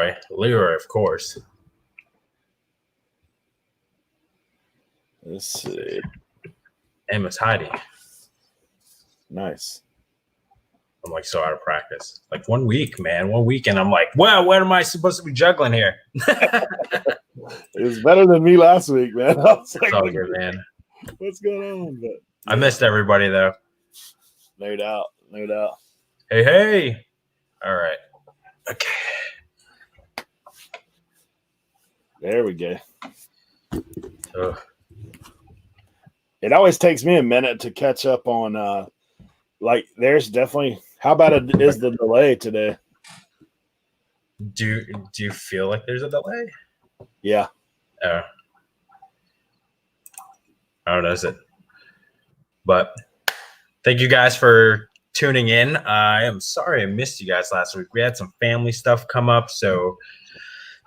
Leroy. Leroy, of course. Let's see. And Miss Heidi. Nice. I'm like so out of practice. Like 1 week, man. 1 week, and I'm like, wow, what am I supposed to be juggling here? It was better than me last week, man. I was like, it's all good, man. What's going on? But I missed everybody though. No doubt. No doubt. Hey. All right. Okay. There we go. Ugh. It always takes me a minute to catch up on like there's definitely how about it is the delay today? Do you feel like there's a delay? Yeah. Oh. I don't notice it. But thank you guys for tuning in. I am sorry I missed you guys last week. We had some family stuff come up, so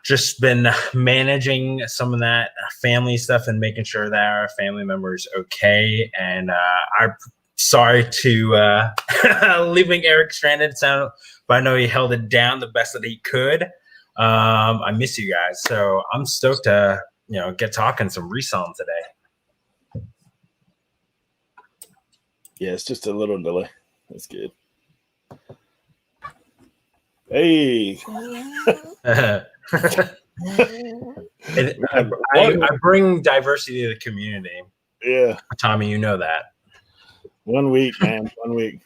just been managing some of that family stuff and making sure that our family members okay. And I'm sorry to leaving Eric stranded, but I know he held it down the best that he could. I miss you guys, so I'm stoked to get talking some reselling today. Yeah, it's just a little delay. That's good. Hey. I bring diversity to the community. Yeah. Tommy, you know that. 1 week, man. 1 week.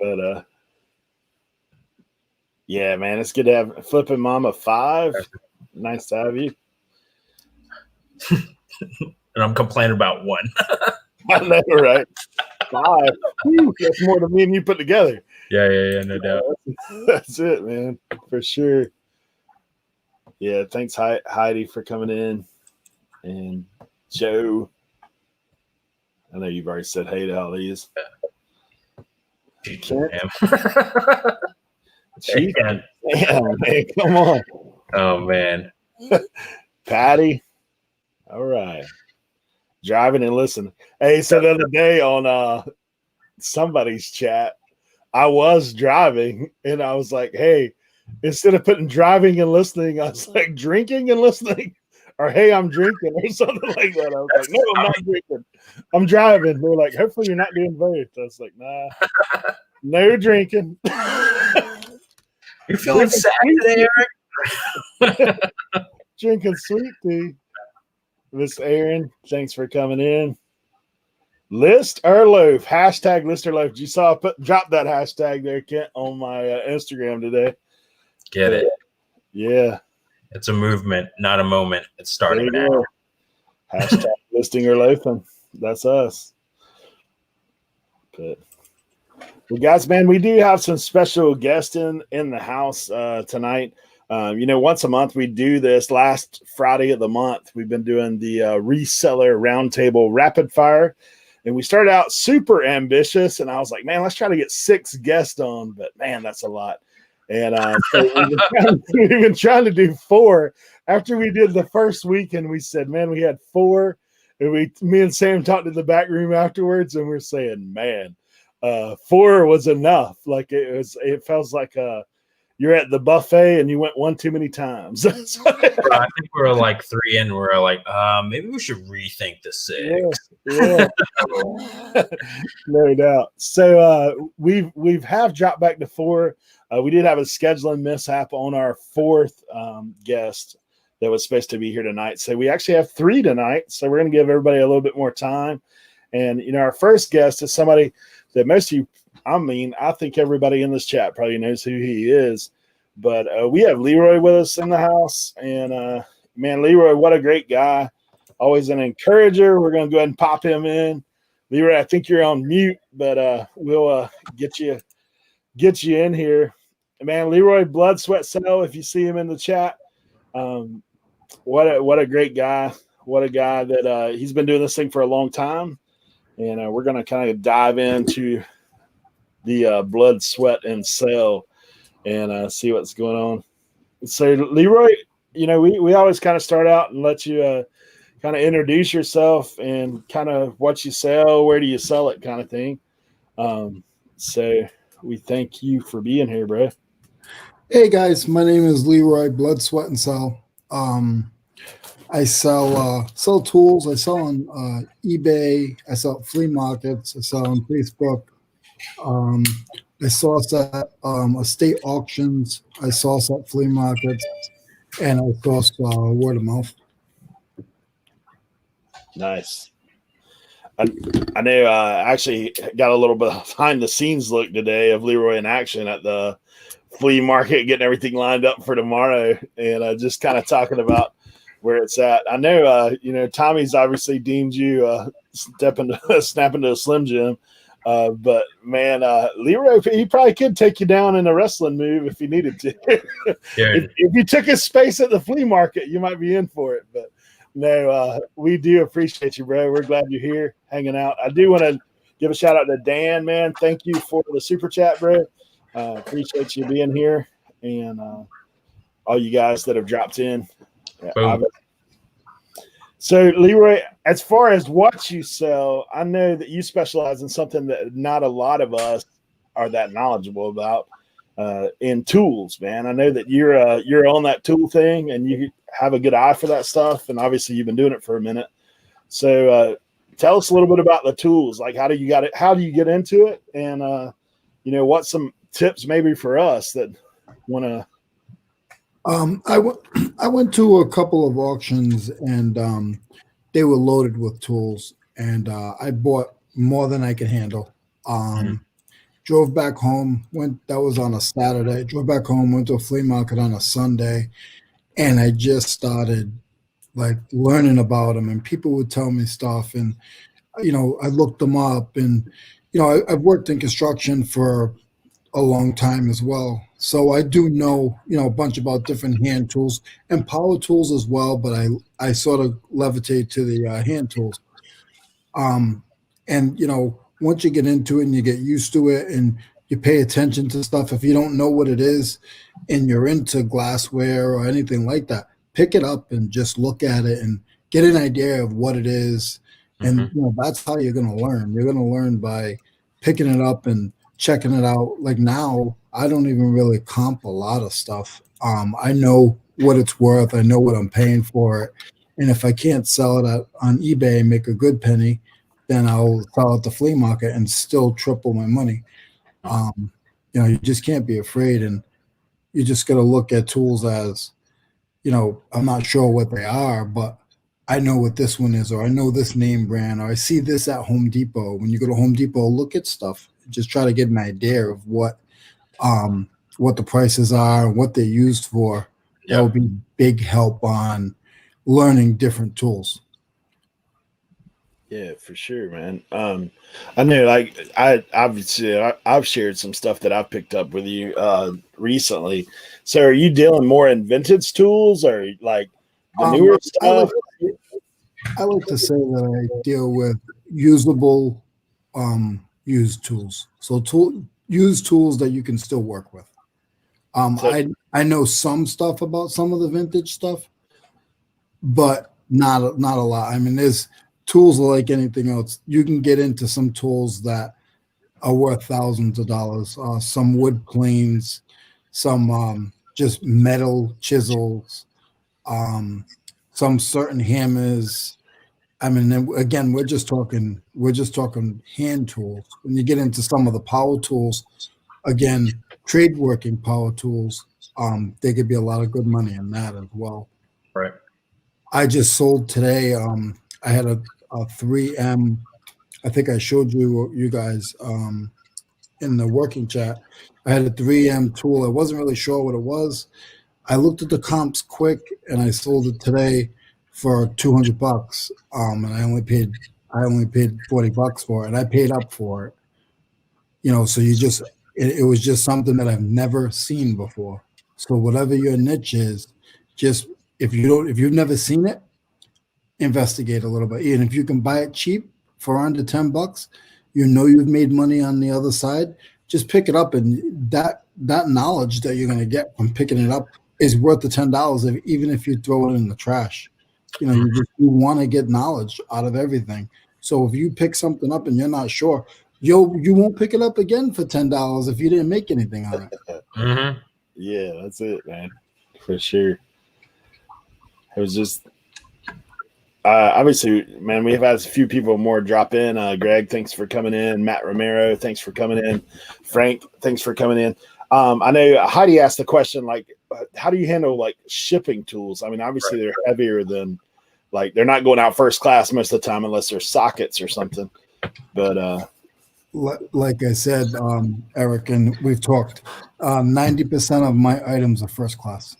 But yeah, man, it's good to have Flipping Mama 5. Nice to have you. And I'm complaining about 1. I know, right? 5. Whew, that's more than me and you put together. Yeah, no doubt. That's it, man, for sure. Yeah, thanks, Heidi, for coming in, and Joe. I know you've already said hey to all these. Damn, man, come on. Oh man, Patty. All right, driving and listening. Hey, so the other day on somebody's chat, I was driving and I was like, hey, instead of putting driving and listening, I was like drinking and listening, or hey, I'm drinking, or something like that. I was like, no, I'm not drinking. I'm driving. They're like, hopefully you're not doing both. I was like, nah, no drinking. You feeling sad today, Eric? Drinking sweet tea. Miss Aaron, thanks for coming in. List or loaf? Hashtag list or loaf. You saw I drop that hashtag there, Kent, on my Instagram today. Get it? Yeah. It's a movement, not a moment. It's starting now. Hashtag listing or loafing. That's us. But well, guys, man, we do have some special guests in the house tonight. Once a month we do this. Last Friday of the month, we've been doing the reseller roundtable rapid fire. And we started out super ambitious, and I was like, man, let's try to get 6 guests on. But, man, that's a lot. And so we've been trying to do 4. After we did the first weekend, we said, man, we had 4. And me and Sam talked in the back room afterwards, and we're saying, man, 4 was enough. Like it feels like you're at the buffet and you went one too many times. I think we're like 3 in. We're like, maybe we should rethink the 6. Yeah. No doubt. So we've dropped back to 4. We did have a scheduling mishap on our 4th guest that was supposed to be here tonight. So we actually have 3 tonight. So we're going to give everybody a little bit more time. And our first guest is somebody that most of you, I think everybody in this chat probably knows who he is, but we have Leroy with us in the house, and man, Leroy, what a great guy. Always an encourager. We're going to go ahead and pop him in. Leroy, I think you're on mute, but we'll get you in here. Man, Leroy, blood, sweat, cell, if you see him in the chat. What a great guy. What a guy that he's been doing this thing for a long time. And we're going to kind of dive into the blood, sweat, and cell and see what's going on. So, Leroy, we always kind of start out and let you kind of introduce yourself and kind of what you sell, where do you sell it kind of thing. So we thank you for being here, bro. Hey guys, my name is Leroy. Blood, sweat, and sell. I sell tools. I sell on eBay. I sell at flea markets. I sell on Facebook. Um, I source at estate auctions. I source at flea markets, and I source word of mouth. Nice. I know I actually got a little bit of behind the scenes look today of Leroy in action at the flea market, getting everything lined up for tomorrow, and just kind of talking about where it's at. I know, Tommy's obviously deemed you snap into a Slim Jim. But man, Leroy, he probably could take you down in a wrestling move if he needed to. if you took his space at the flea market, you might be in for it. But no, we do appreciate you, bro. We're glad you're here hanging out. I do want to give a shout out to Dan, man. Thank you for the super chat, bro. Appreciate you being here, and all you guys that have dropped in. So, Leroy, as far as what you sell, I know that you specialize in something that not a lot of us are that knowledgeable about, in tools, man. I know that you're on that tool thing, and you have a good eye for that stuff, and obviously you've been doing it for a minute. So, tell us a little bit about the tools. Like, how do you get into it, and what's some tips maybe for us that want to. I went to a couple of auctions, and they were loaded with tools, and I bought more than I could handle. Drove back home. That was on a Saturday. Drove back home. Went to a flea market on a Sunday, and I just started like learning about them. And people would tell me stuff, and I looked them up, and I've worked in construction for a long time as well. So I do know, a bunch about different hand tools and power tools as well, but I sort of levitate to the hand tools. And once you get into it and you get used to it and you pay attention to stuff, if you don't know what it is and you're into glassware or anything like that, pick it up and just look at it and get an idea of what it is. And that's how you're going to learn. You're going to learn by picking it up and checking it out. Like now, I don't even really comp a lot of stuff. I know what it's worth. I know what I'm paying for it. And if I can't sell it on eBay and make a good penny, then I'll sell at the flea market and still triple my money. You just can't be afraid. And you just got to look at tools as, I'm not sure what they are, but I know what this one is, or I know this name brand, or I see this at Home Depot. When you go to Home Depot, look at stuff. Just try to get an idea of what the prices are and what they're used for. That will be big help on learning different tools. Yeah, for sure, man. I know, like I've shared some stuff that I've picked up with you recently. So, are you dealing more in vintage tools or like the newer stuff? I like to say that I deal with usable, used tools. So, used tools that you can still work with. I know some stuff about some of the vintage stuff, but not a lot. I mean, there's tools like anything else. You can get into some tools that are worth thousands of dollars. Some wood planes, some just metal chisels, some certain hammers. I mean, again, we're just talking hand tools. When you get into some of the power tools, again, trade working power tools, there could be a lot of good money in that as well. Right. I just sold today. I had a 3M. I think I showed you guys in the working chat. I had a 3M tool. I wasn't really sure what it was. I looked at the comps quick and I sold it today for $200. And I only paid $40 for it. And I paid up for it. So it was just something that I've never seen before. So whatever your niche is, just if you've never seen it, investigate a little bit. And if you can buy it cheap for under $10, you've made money on the other side. Just pick it up, and that knowledge that you're going to get from picking it up is worth the $10, even if you throw it in the trash. You want to get knowledge out of everything. So if you pick something up and you're not sure, you won't pick it up again for $10 if you didn't make anything on it. Yeah, that's it, man, for sure. It was just obviously, man. We've had a few people more drop in. Greg, thanks for coming in. Matt Romero, thanks for coming in. Frank, thanks for coming in. I know Heidi asked the question, like, how do you handle like shipping tools? I mean, obviously they're heavier than, like, they're not going out first class most of the time unless they're sockets or something. But like I said, Eric, and we've talked, 90% of my items are first class.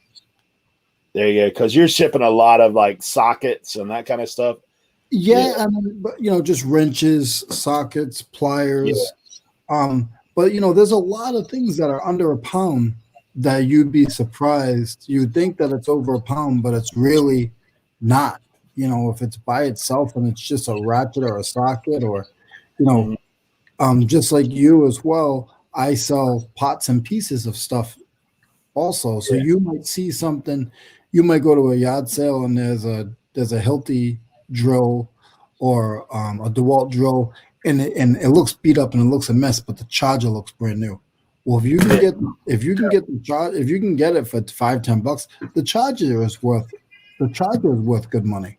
there you go, because you're shipping a lot of like sockets and that kind of stuff. Yeah, I mean, but just wrenches, sockets, pliers. But there's a lot of things that are under a pound that you'd be surprised. You'd think that it's over a pound, but it's really not. If it's by itself and it's just a ratchet or a socket, or just like you as well, I sell pots and pieces of stuff also. So you might see something, you might go to a yard sale and there's a Hilti drill or a DeWalt drill, and it looks beat up and it looks a mess, but the charger looks brand new. Well, if you can get it for $5-10, the charger is worth good money.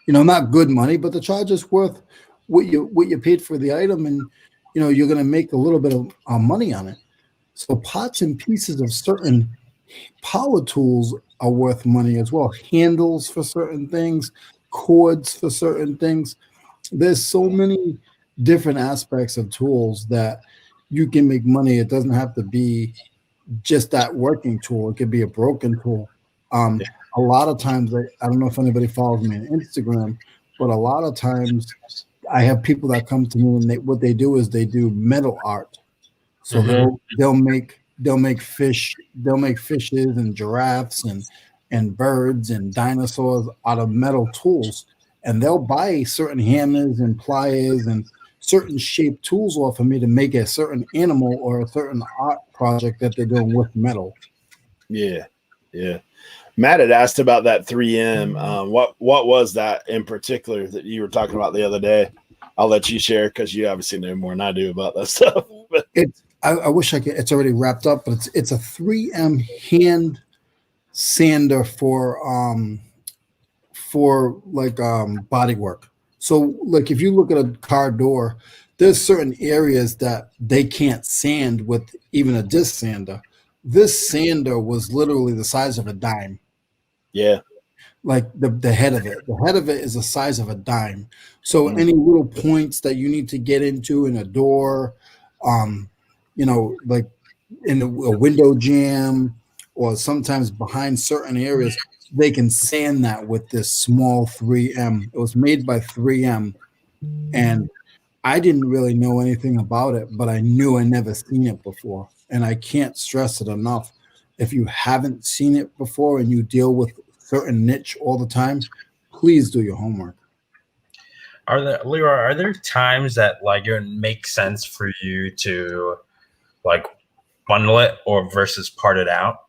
Not good money, but the charger is worth what you paid for the item, and you're going to make a little bit of money on it. So pots and pieces of certain power tools are worth money as well. Handles for certain things, cords for certain things. There's so many different aspects of tools that you can make money. It doesn't have to be just that working tool. It could be a broken tool. A lot of times, I don't know if anybody follows me on Instagram, but a lot of times I have people that come to me and what they do is they do metal art. So they'll make fishes and giraffes and birds and dinosaurs out of metal tools, and they'll buy certain hammers and pliers and certain shaped tools off of me to make a certain animal or a certain art project that they're doing with metal. Yeah. Matt had asked about that 3M. What was that in particular that you were talking about the other day? I'll let you share because you obviously know more than I do about that stuff. I wish I could. It's already wrapped up, but it's a 3M hand sander for body work. So like if you look at a car door, there's certain areas that they can't sand with even a disc sander. This sander was literally the size of a dime. Yeah. Like the head of it. The head of it is the size of a dime. So any little points that you need to get into in a door, like in a window jamb, or sometimes behind certain areas, they can sand that with this small 3M. It was made by 3M, and I didn't really know anything about it, but I knew I never seen it before. And I can't stress it enough. If you haven't seen it before and you deal with certain niche all the time, please do your homework. Leroy, are there times that like it would make sense for you to like bundle it or versus part it out?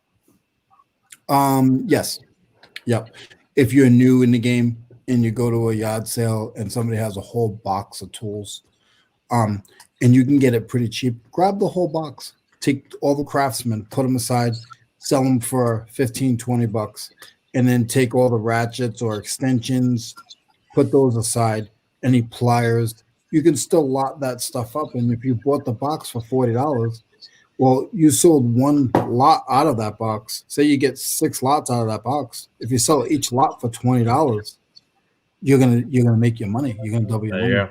Yes. Yep. If you're new in the game and you go to a yard sale and somebody has a whole box of tools, and you can get it pretty cheap, grab the whole box, take all the Craftsmen, put them aside, sell them for $15-20, and then take all the ratchets or extensions, put those aside, any pliers. You can still lot that stuff up. And if you bought the box for $40, well, you sold one lot out of that box. Say you get 6 lots out of that box. If you sell each lot for $20, you're gonna make your money. You're gonna double your money. Yeah.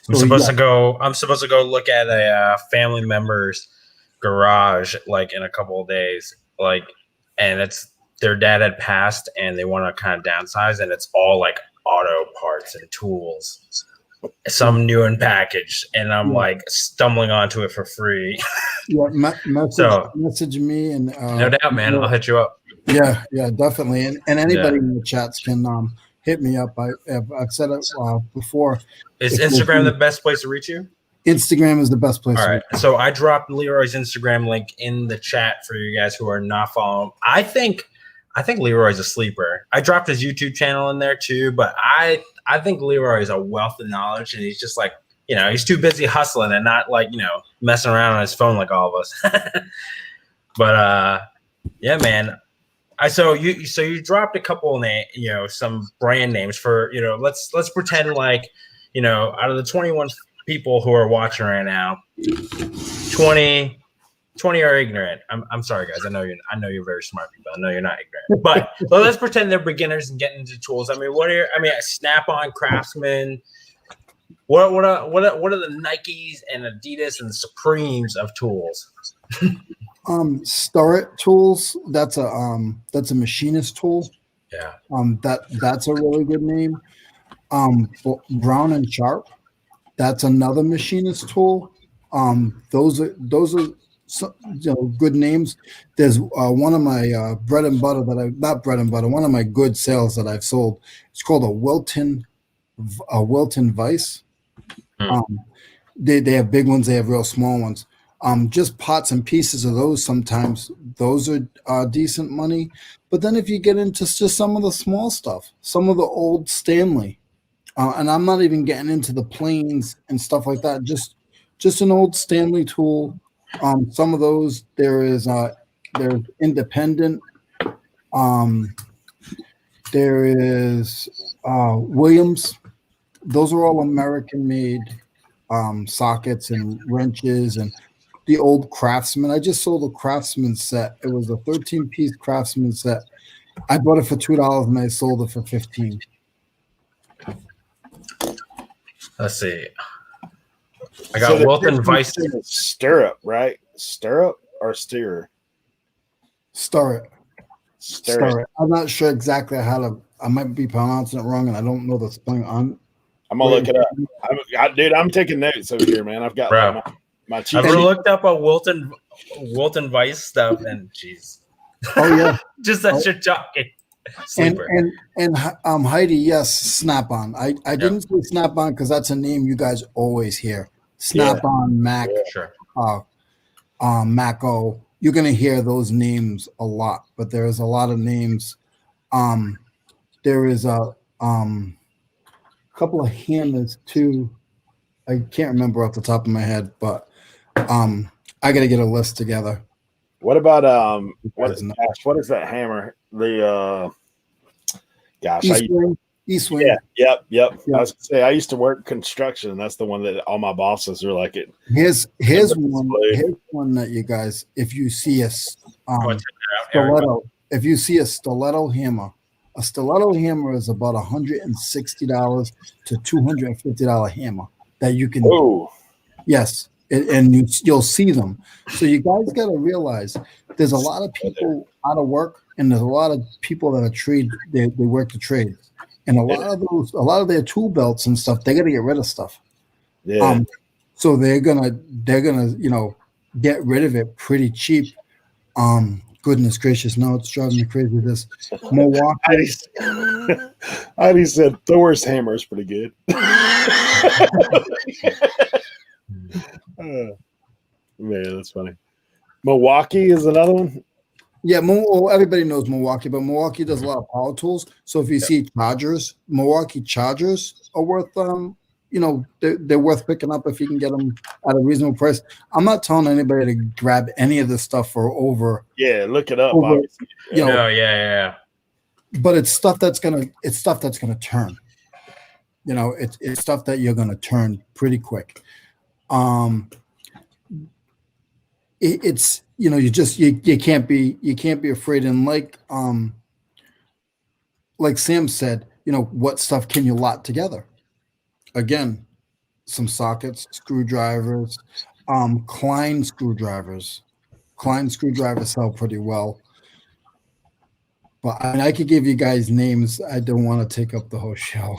I'm supposed to go look at a family member's garage like in a couple of days, and it's their dad had passed and they want to kind of downsize, and it's all like auto parts and tools, some new and packaged, and I'm like stumbling onto it for free. Message me, and no doubt, man, I'll hit you up. Yeah, definitely, and anybody in the chats can hit me up. I've said it before. Is Instagram the best place to reach you? Instagram is the best place. All right. So I dropped Leroy's Instagram link in the chat for you guys who are not following. I think Leroy's a sleeper. I dropped his YouTube channel in there too, but I think Leroy is a wealth of knowledge, and he's just like, he's too busy hustling and not like, messing around on his phone like all of us. But yeah, man. So you dropped a couple some brand names for, let's pretend like, out of the 21 people who are watching right now, 20 are ignorant. I'm sorry, guys. I know you're very smart people. I know you're not ignorant. But let's pretend they're beginners and getting into tools. I mean, Snap-on, Craftsman. What are the Nikes and Adidas and Supremes of tools? Starrett tools. That's a machinist tool. Yeah. That's a really good name. Brown and Sharp. That's another machinist tool. Those are good names. There's one of my bread and butter one of my good sales that I've sold. It's called a Wilton Vice. They have big ones, they have real small ones. Just pots and pieces of those, sometimes those are decent money. But then if you get into just some of the small stuff, some of the old Stanley, and I'm not even getting into the planes and stuff like that, just an old Stanley tool. Some of those there's independent. There is Williams. Those are all American made sockets and wrenches and the old Craftsman. I just sold a Craftsman set. It was a 13-piece Craftsman set. I bought it for $2 and I sold it for $15. Let's see. I got Wilton Vice. Stirrup, right? Stirrup or steer? Starrett. I'm not sure exactly I might be pronouncing it wrong and I don't know the spelling on. I'm gonna look it up. Dude, I'm taking notes over here, man. I've got my cheat I've looked up a Wilton Vice stuff and jeez. Oh yeah. Just that you're talking. And Heidi, yes, Snap-on. I didn't say Snap-on because that's a name you guys always hear. Snap-on, Mac, sure. Maco. You're gonna hear those names a lot, but there is a lot of names. There is a couple of hammers too. I can't remember off the top of my head, but I gotta get a list together. What about what is that hammer? The Eastwing. Yeah, yep. I was gonna say I used to work construction, and that's the one that all my bosses are like it. Here's one that you guys, if you see a stiletto, if you see a stiletto hammer is about $160 to $250 hammer that you can. Whoa. Yes. And you'll see them. So you guys got to realize there's a lot of people out of work, and there's a lot of people that are trade. They work the trades, and a lot of their tool belts and stuff. They got to get rid of stuff. Yeah. So they're gonna get rid of it pretty cheap. Goodness gracious, no, it's driving me crazy. This Milwaukee. I said Thor's hammer is pretty good. Man, that's funny. Milwaukee is another one. Yeah, everybody knows Milwaukee, but Milwaukee does a lot of power tools. So if you see Chargers, Milwaukee Chargers are worth, they're worth picking up if you can get them at a reasonable price. I'm not telling anybody to grab any of this stuff for over. Yeah, look it up. Yeah. But it's stuff that's gonna turn. It's stuff that you're gonna turn pretty quick. It's you can't be afraid, and like Sam said, what stuff can you lot together? Again, some sockets, screwdrivers, Klein screwdrivers sell pretty well. But I could give you guys names. I don't want to take up the whole show.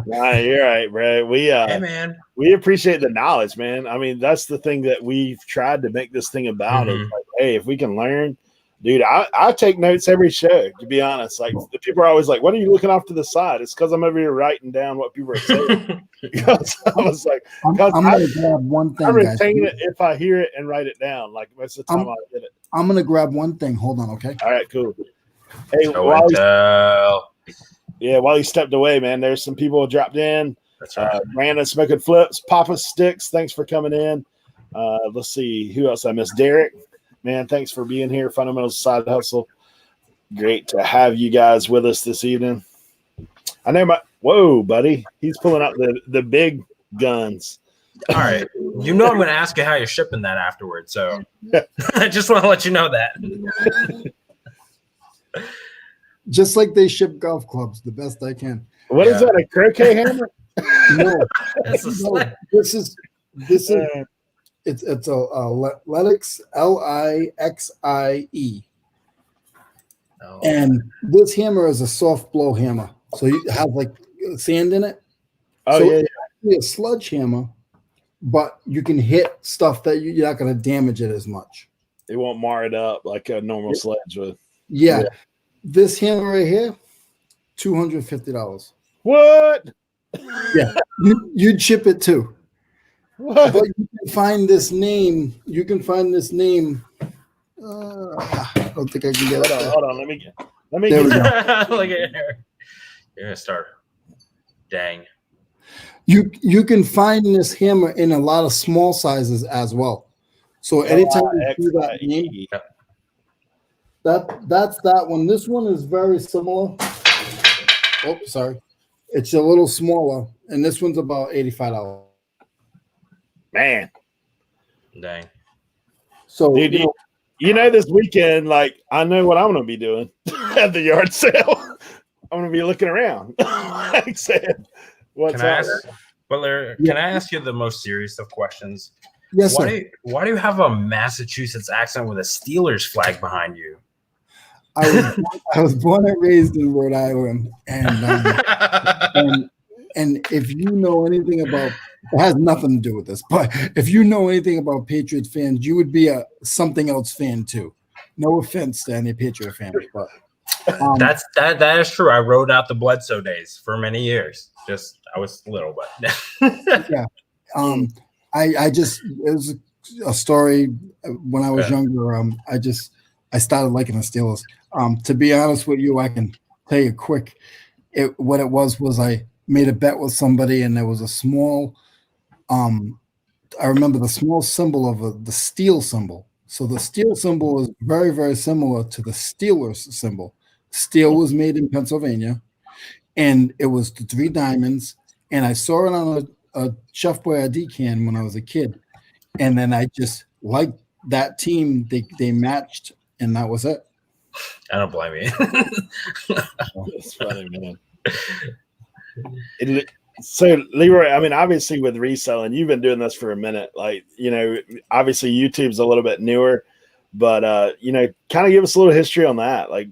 Nah, you're right, bro. Hey, man. We appreciate the knowledge, man. I mean, that's the thing that we've tried to make this thing about. Is like, hey, if we can learn, dude, I take notes every show, to be honest. Like, the people are always like, what are you looking off to the side? It's because I'm over here writing down what people are saying. Because I was like, I'm going to grab one thing, I retain it if I hear it and write it down. Like, most of the time I get it. I'm going to grab one thing. Hold on, okay? All right, cool. Hey, while you stepped away, man, there's some people dropped in. That's right. Brandon Smoking Flips, Papa Sticks, thanks for coming in. Let's see who else I missed. Derek, man, thanks for being here. Fundamentals Side Hustle. Great to have you guys with us this evening. I know whoa, buddy. He's pulling out the big guns. All right. You know I'm going to ask you how you're shipping that afterwards. So I just want to let you know that. Just like they ship golf clubs, the best I can. What is that? A croquet hammer? No, That's a sled. this is it's a Lixie, Lixie. Oh. And this hammer is a soft blow hammer. So you have like sand in it. Oh, so yeah. it's actually a sledgehammer, but you can hit stuff that you're not going to damage it as much. It won't mar it up like a normal sledge would. Yeah. This hammer right here, $250. What? Yeah. You'd ship it too. What? But you can find this name. I don't think I can get it. Hold on. Let me There we get go. Look at her. You're going to start. Dang. You can find this hammer in a lot of small sizes as well. So anytime you see that name, that's that one. This one is very similar. Oh, sorry. It's a little smaller, and this one's about $85. Man. Dang. So Dude, you know this weekend, like I know what I'm gonna be doing at the yard sale. I'm gonna be looking around. Like saying, what's Can I up? ask, Butler, can I ask you the most serious of questions? yes, sir. Why do you have a Massachusetts accent with a Steelers flag behind you? I was born and raised in Rhode Island, and if you know anything about, it has nothing to do with this, but if you know anything about Patriots fans, you would be a something else fan too. No offense to any Patriot fans, but that is true. I rode out the Bledsoe days for many years. Just I was little, but yeah. I just, it was a story when I was younger. I started liking the Steelers. To be honest with you, I can tell you quick. What it was I made a bet with somebody, and there was a small. I remember the small symbol of the steel symbol. So the steel symbol is very, very similar to the Steelers symbol. Steel was made in Pennsylvania, and it was the 3 diamonds. And I saw it on a Chef Boyardee can when I was a kid, and then I just liked that team. They matched, and that was it. I don't blame you. That's funny, man. So Leroy, I mean, obviously with reselling, you've been doing this for a minute. Like, obviously YouTube's a little bit newer, but kind of give us a little history on that. Like,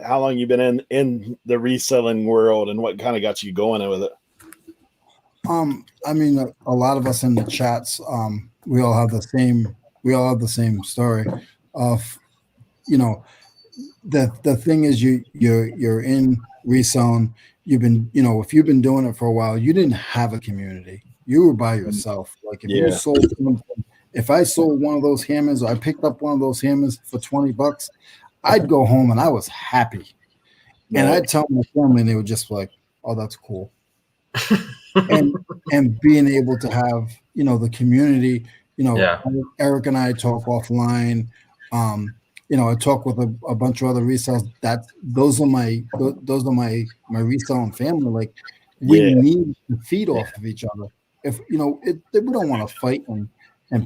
how long you've been in the reselling world, and what kind of got you going with it? I mean, a lot of us in the chats, we all have the same story of, the thing is you're in reselling. You've been, if you've been doing it for a while, you didn't have a community. You were by yourself. Like if you sold something, if I sold one of those hammers, or I picked up one of those hammers for $20, I'd go home and I was happy. And I'd tell my family, and they were just like, "Oh, that's cool." and being able to have, the community, Eric and I talk offline. I talk with a bunch of other resellers. Those are my reselling family. Like we need to feed off of each other. If we don't want to fight and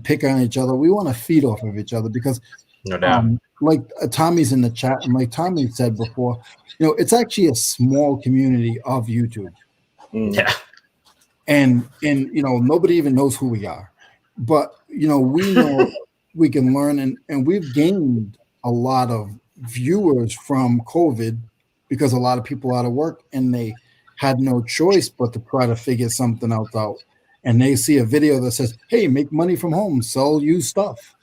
pick on each other, we want to feed off of each other because, no doubt. Like Tommy's in the chat, and like Tommy said before, it's actually a small community of YouTube. Yeah. And nobody even knows who we are, but we know we can learn, and we've gained a lot of viewers from COVID because a lot of people out of work, and they had no choice but to try to figure something else out. And they see a video that says, "Hey, make money from home, sell used stuff."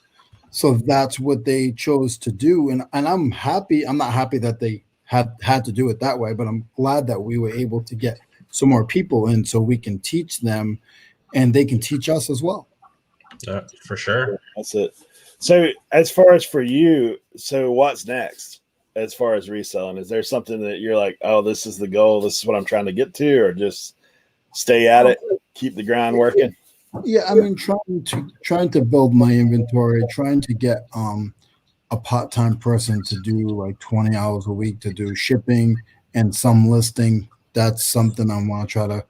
So that's what they chose to do, and I'm happy. I'm not happy that they had to do it that way, but I'm glad that we were able to get some more people in so we can teach them, and they can teach us as well. For sure. That's it. So as far as for you, so what's next as far as reselling? Is there something that you're like, oh, this is the goal, this is what I'm trying to get to, or just stay at it, keep the grind working. Yeah, I mean, trying to build my inventory, trying to get a part-time person to do like 20 hours a week to do shipping and some listing. That's something I want to try to,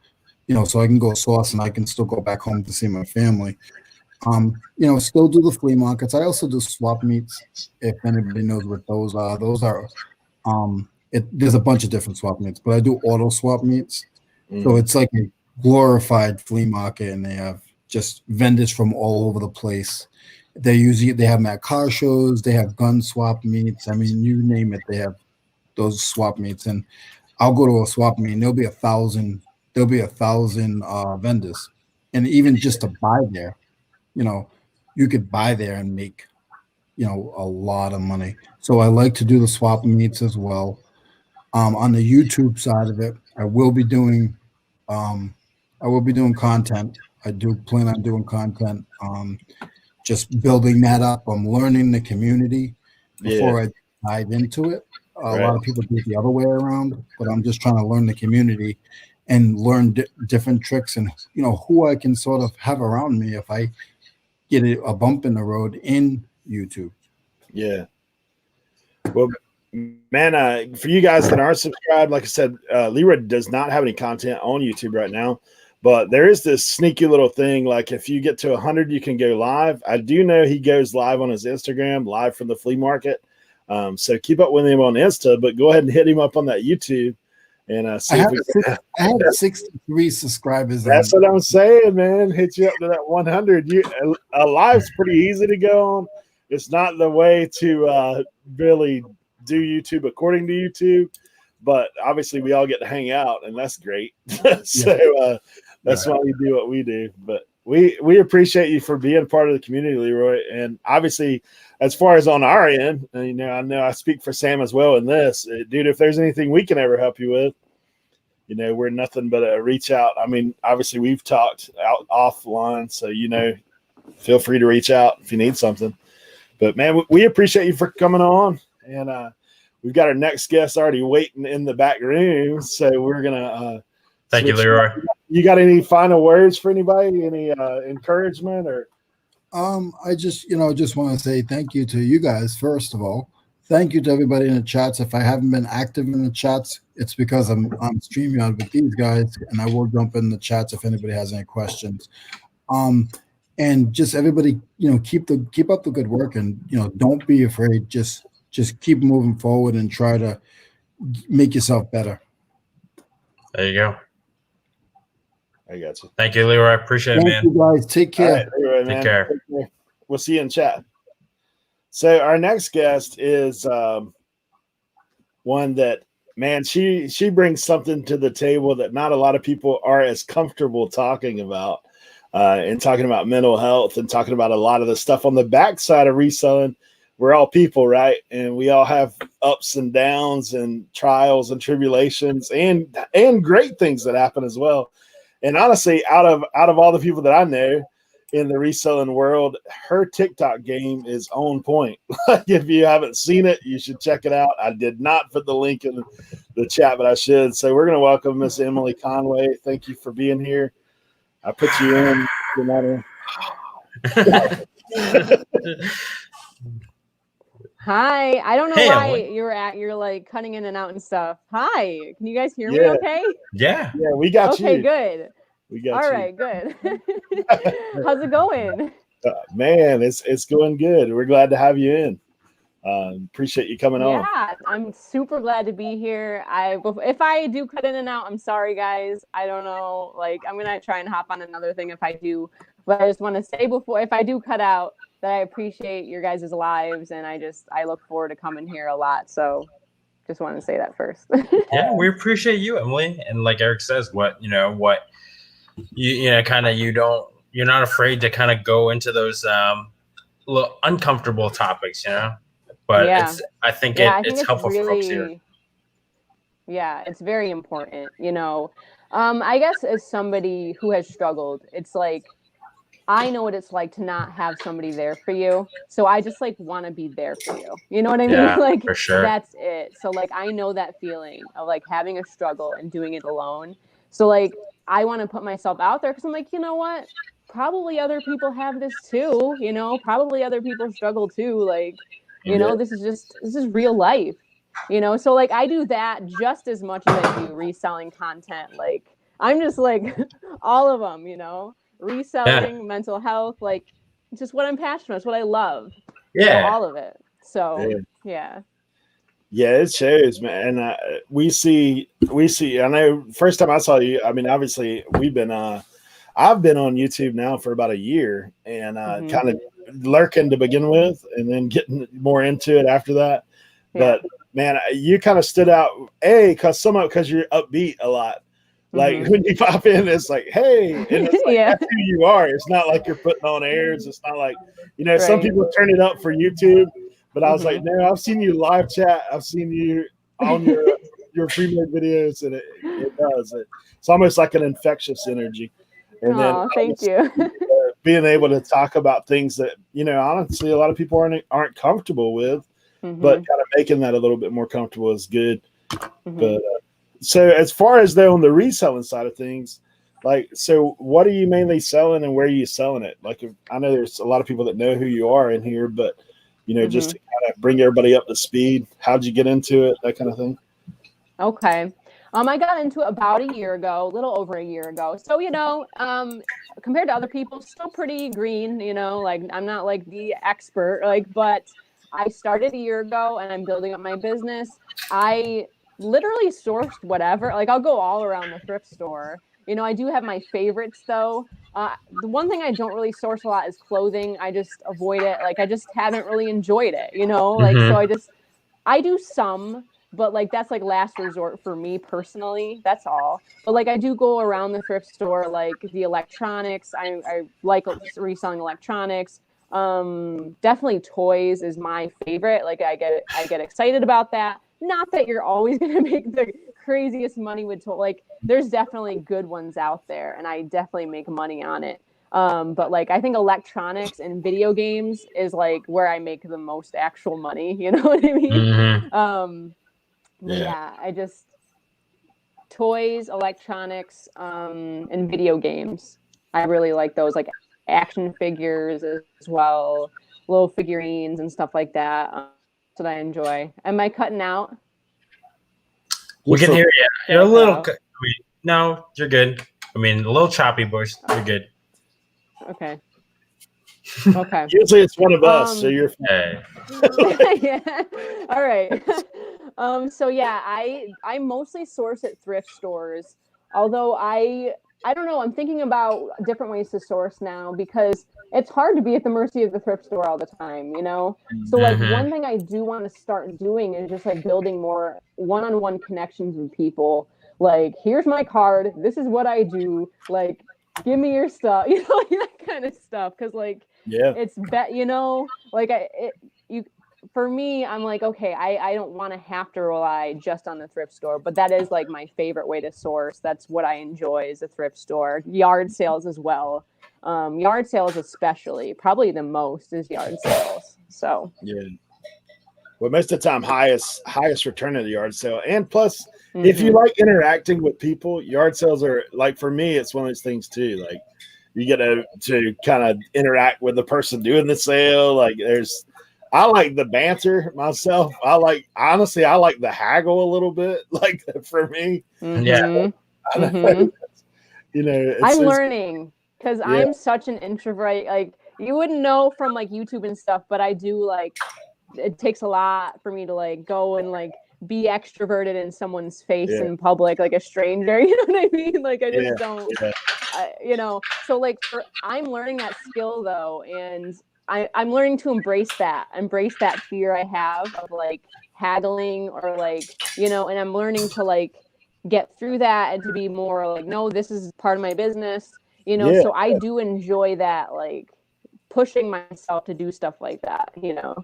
so I can go source and I can still go back home to see my family. Still do the flea markets. I also do swap meets. If anybody knows what those are, there's a bunch of different swap meets, but I do auto swap meets. So it's like a glorified flea market, and they have just vendors from all over the place. They have them at car shows. They have gun swap meets. I mean, you name it, they have those swap meets. And I'll go to a swap meet, and there'll be 1,000 vendors, and even just to buy there, you could buy there and make, a lot of money. So I like to do the swap meets as well. On the YouTube side of it, I will be doing content. I do plan on doing content. Just building that up. I'm learning the community before I dive into it. A lot of people do it the other way around, but I'm just trying to learn the community and learn different tricks and who I can sort of have around me if I get a bump in the road in YouTube. Yeah. Well, man, for you guys that aren't subscribed, like I said, Leroy does not have any content on YouTube right now, but there is this sneaky little thing. Like if you get to 100, you can go live. I do know he goes live on his Instagram, live from the flea market. So keep up with him on Insta, but go ahead and hit him up on that YouTube and see I have 63 subscribers. That's what I'm saying, man. Hit you up to that 100. A live's pretty easy to go on. It's not the way to really do YouTube according to YouTube, but obviously we all get to hang out, and that's great. So that's why we do what we do. But we appreciate you for being part of the community, Leroy. And obviously, as far as on our end, I know I speak for Sam as well in this, dude. If there's anything we can ever help you with, we're nothing but a reach out. I mean, obviously we've talked out offline, so feel free to reach out if you need something. But man, we appreciate you for coming on, and we've got our next guest already waiting in the back room. So we're gonna thank you, Leroy. You got any final words for anybody? Any encouragement or? I just want to say thank you to you guys first of all. Thank you to everybody in the chats. If I haven't been active in the chats, it's because I'm on StreamYard with these guys, and I will jump in the chats if anybody has any questions. And just everybody, keep up the good work, and don't be afraid. Just keep moving forward and try to make yourself better. There you go. I got you. Thank you, Leroy. I appreciate it, man. Thank you guys. Take care. All right, Leroy, man. Take care. We'll see you in chat. So our next guest is one that, man, she brings something to the table that not a lot of people are as comfortable talking about, and talking about mental health and talking about a lot of the stuff on the backside of reselling. We're all people, right? And we all have ups and downs and trials and tribulations and great things that happen as well. And honestly, out of all the people that I know in the reselling world, her TikTok game is on point. If you haven't seen it, you should check it out. I did not put the link in the chat, but I should. So we're going to welcome Miss Emily Conway. Thank you for being here. I put you in. Hi. I don't know Hey, why Emily. you're like cutting in and out and stuff. Hi. Can you guys hear me okay? Yeah. Yeah, we got you. Okay, good. We got All you. right, good. How's it going? Man, it's going good. We're glad to have you in. Appreciate you coming on. Yeah, I'm super glad to be here. If I do cut in and out, I'm sorry, guys. I don't know. Like, I'm gonna try and hop on another thing if I do. But I just want to say before, if I do cut out, that I appreciate your guys' lives, and I look forward to coming here a lot. So, just want to say that first. Yeah, we appreciate you, Emily. And like Eric says, you're not afraid to kind of go into those little uncomfortable topics, But Yeah. I think I think it's helpful for folks here. Yeah, it's very important. I guess as somebody who has struggled, it's like I know what it's like to not have somebody there for you. So I just want to be there for you. You know what I mean? Yeah, for sure. That's it. So I know that feeling of having a struggle and doing it alone. So like, I want to put myself out there because I'm like, you know what? Probably other people have this too, you know, probably other people struggle too. Like, you know, this is real life, you know? So like, I do that just as much as I do reselling content. Like, I'm just like all of them, you know, reselling, mental health, like just what I'm passionate about. It's what I love, you know, all of it. So yeah. Yeah, it shows, man. And we see. I know. First time I saw you, I mean, obviously, I've been on YouTube now for about a year, and kind of lurking to begin with, and then getting more into it after that. Yeah. But man, you kind of stood out, because you're upbeat a lot. Like when you pop in, it's like, hey, and it's like that's who you are. It's not like you're putting on airs. It's not like, you know, some people turn it up for YouTube. But I was like, no, I've seen you live chat. I've seen you on your pre-made videos, and it does. It's almost like an infectious energy. And then thank you. Being able to talk about things that, you know, honestly, a lot of people aren't comfortable with, but kind of making that a little bit more comfortable is good. But so as far as though on the reselling side of things, like, so what are you mainly selling and where are you selling it? Like, I know there's a lot of people that know who you are in here, but you know, just to kind of bring everybody up to speed. How'd you get into it? That kind of thing. Okay. I got into it about a year ago, a little over a year ago. So, you know, compared to other people, still pretty green, you know, like I'm not like the expert, like, but I started a year ago and I'm building up my business. I literally sourced whatever, like I'll go all around the thrift store. You know, I do have my favorites though. The one thing I don't really source a lot is clothing. I just avoid it. Like I just haven't really enjoyed it, you know, like, so I do some, but like, that's like last resort for me personally. That's all. But like, I do go around the thrift store, like the electronics. I like reselling electronics. Definitely toys is my favorite. Like I get excited about that. Not that you're always going to make the craziest money with toys. Like there's definitely good ones out there and I definitely make money on it. But like, I think electronics and video games is like where I make the most actual money. You know what I mean? Yeah, I just toys, electronics, and video games. I really like those, like action figures as well, little figurines and stuff like that. That's what I enjoy. Am I cutting out? We can hear you. You're a little. No, you're good. I mean, a little choppy, boys. You're good. Okay. Okay. Usually it's one of us, so you're fine. Yeah. All right. So yeah, I mostly source at thrift stores. Although I don't know, I'm thinking about different ways to source now because it's hard to be at the mercy of the thrift store all the time, you know? So like one thing I do want to start doing is just like building more one-on-one connections with people. Like, here's my card. This is what I do. Like, give me your stuff, you know, like that kind of stuff. Cause like, it's you know, like for me, I'm like, okay, I don't want to have to rely just on the thrift store, but that is like my favorite way to source. That's what I enjoy is a thrift store. Yard sales as well. Yard sales especially, probably the most is yard sales. So well, most of the time, highest return at the yard sale, and plus, if you like interacting with people, yard sales are like, for me, it's one of those things too. Like you get to kind of interact with the person doing the sale. Like I like the banter myself. Honestly, I like the haggle a little bit. Like for me, you know, I'm learning because I'm such an introvert. Like you wouldn't know from like YouTube and stuff, but I do like. It takes a lot for me to like go and like be extroverted in someone's face in public, like a stranger. You know what I mean? Like I just don't. You know. So like I'm learning that skill though, and I'm learning to embrace that fear I have of like haggling or like, you know, and I'm learning to like get through that and to be more like, no, this is part of my business, you know. So I do enjoy that, like pushing myself to do stuff like that, you know.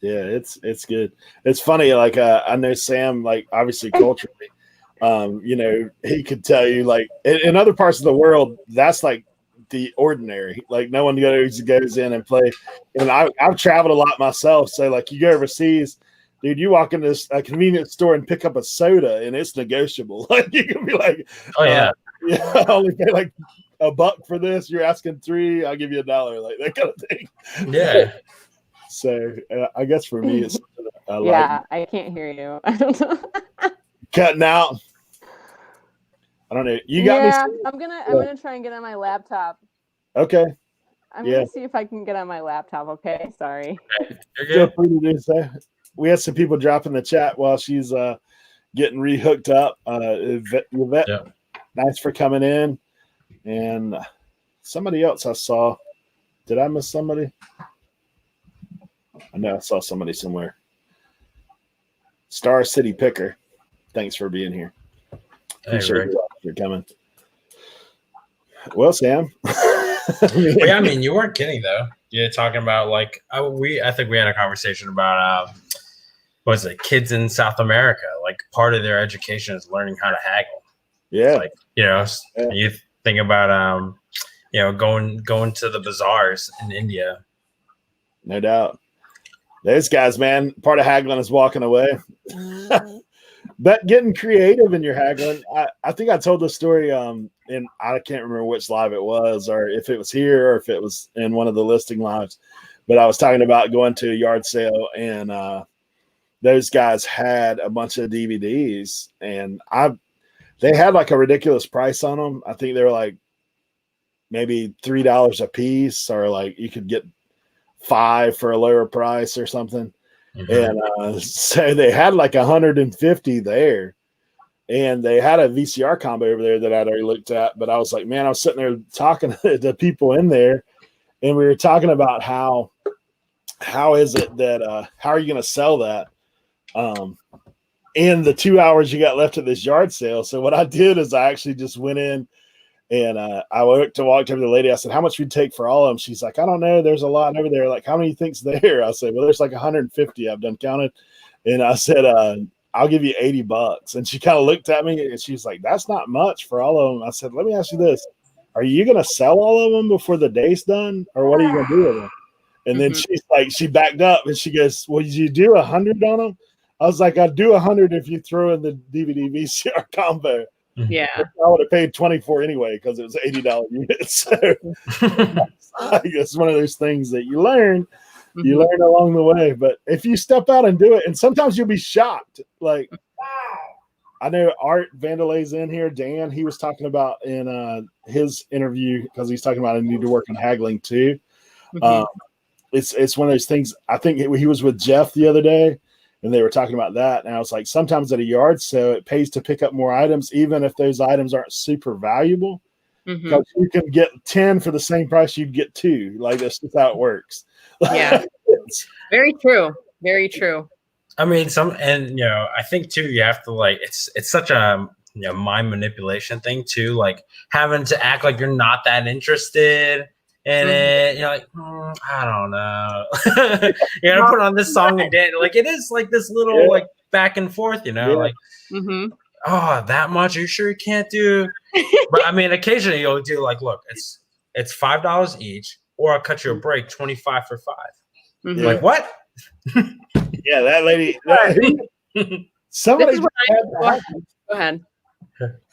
Yeah, it's good. It's funny, like I know Sam, like obviously culturally, you know, he could tell you like in other parts of the world, that's like the ordinary. Like no one goes in and play. And I've traveled a lot myself, so like you go overseas, dude, you walk into a convenience store and pick up a soda, and it's negotiable. Like you can be like, Oh yeah. yeah, I only pay like $1 for this. You're asking $3, I'll give you $1, like that kind of thing. Yeah. So I guess for me, it's Yeah, I can't hear you. I don't know. Cutting out. I don't know. You got me. I'm gonna try and get on my laptop. Okay. I'm gonna see if I can get on my laptop. Okay, sorry. You're Feel good. free to do so. We had some people drop in the chat while she's getting rehooked up. Yvette, Yeah. nice for coming in. And somebody else I saw. Did I miss somebody? I know I saw somebody somewhere. Star City Picker. Thanks for being here. Hey, Appreciate Rick. you coming. Well, Sam. Well, yeah, I mean, you weren't kidding though. You're talking about like I think we had a conversation about what was it, kids in South America? Like part of their education is learning how to haggle. Yeah. Like, you think about going to the bazaars in India. No doubt. Those guys, man, part of haggling is walking away. But getting creative in your haggling. I think I told this story and I can't remember which live it was, or if it was here or if it was in one of the listing lives. But I was talking about going to a yard sale, and those guys had a bunch of DVDs, and they had like a ridiculous price on them. I think they were like maybe $3 a piece, or like you could get 5 for a lower price or something. Mm-hmm. And so they had like 150 there, and they had a VCR combo over there that I'd already looked at. But I was like, man, I was sitting there talking to people in there, and we were talking about how is it that how are you going to sell that in the 2 hours you got left at this yard sale? So what I did is I actually just went in, and I walked over to the lady. I said, how much would you take for all of them? She's like, I don't know. There's a lot over there. Like, how many you think's there? I said, well, there's like 150. I've done counted. And I said, I'll give you $80. And she kind of looked at me, and she's like, that's not much for all of them. I said, let me ask you this. Are you going to sell all of them before the day's done? Or what are you going to do with them? And then she's like, she backed up and she goes, well, did you do 100 on them? I was like, I'd do 100 if you throw in the DVD VCR combo. Yeah. I would have paid 24 anyway because it was $80 unit. So I guess one of those things that you learn along the way. But if you step out and do it, and sometimes you'll be shocked. Like, I know Art Vandelay's in here. Dan, he was talking about in his interview, because he's talking about I need to work on haggling too. It's one of those things. I think he was with Jeff the other day, and they were talking about that. And I was like, sometimes at a yard sale, it pays to pick up more items, even if those items aren't super valuable. Because you can get 10 for the same price you'd get 2. Like, that's just how it works. Yeah. Very true. Very true. I mean, I think too, you have to like, it's such a mind manipulation thing too, like having to act like you're not that interested. And then you're like, I don't know. You gotta put on this song and dance. Like, it is like this little like back and forth, like, oh, that much? Are you sure you can't do? But I mean, occasionally you'll do like, look, it's $5 each, or I'll cut you a break, 25 for 5. Like, what? Yeah, that lady. Somebody. Go ahead.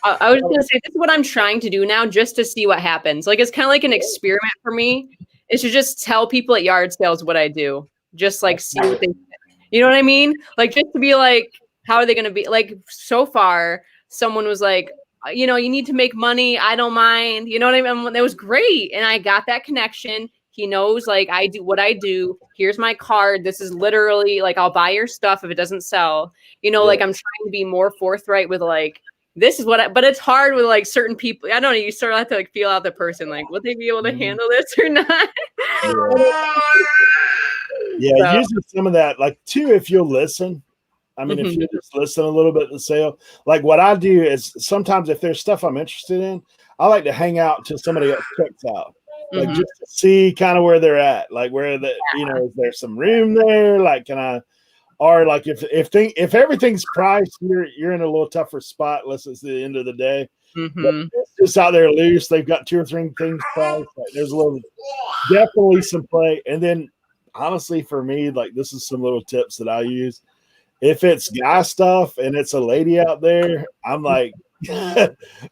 I was going to say, this is what I'm trying to do now, just to see what happens. Like, it's kind of like an experiment for me, is to just tell people at yard sales what I do. Just like see what they, you know what I mean? Like, just to be like, how are they going to be? Like, so far, someone was like, you need to make money. I don't mind. You know what I mean? That was great. And I got that connection. He knows, like, I do what I do. Here's my card. This is literally like, I'll buy your stuff if it doesn't sell. Like, I'm trying to be more forthright with like, this is what but it's hard with like certain people. I don't know. You sort of have to like feel out the person. Like, will they be able to handle this or not? Yeah, usually some of that, like, too, if you'll listen. I mean, if you just listen a little bit to the sale, like what I do is sometimes if there's stuff I'm interested in, I like to hang out till somebody else checks out. Like, just to see kind of where they're at, like where is there some room there? Like, can I, or like if everything's priced, you're in a little tougher spot unless it's the end of the day. But it's just out there loose. They've got 2 or 3 things priced. Like, there's definitely some play. And then honestly, for me, like, this is some little tips that I use If it's guy stuff and it's a lady out there, I'm like,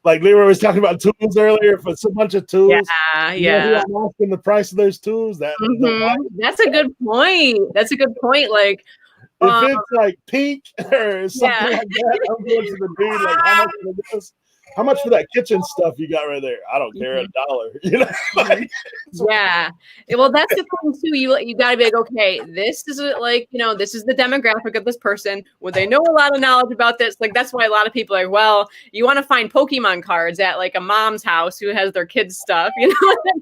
like Leroy was talking about tools earlier. If it's a bunch of tools, Yeah. I'm asking the price of those tools. That That's a good point. That's a good point. Like, if it's like pink or something Yeah. like that, I'm going to the dude. Like, how much for this? How much for that kitchen stuff you got right there? I don't care, $1. You know. Like, Yeah. Well, that's the thing too. You gotta be like, okay, this is like, this is the demographic of this person. Would they know a lot of knowledge about this? Like, that's why a lot of people are like, well, you want to find Pokemon cards at like a mom's house who has their kids stuff,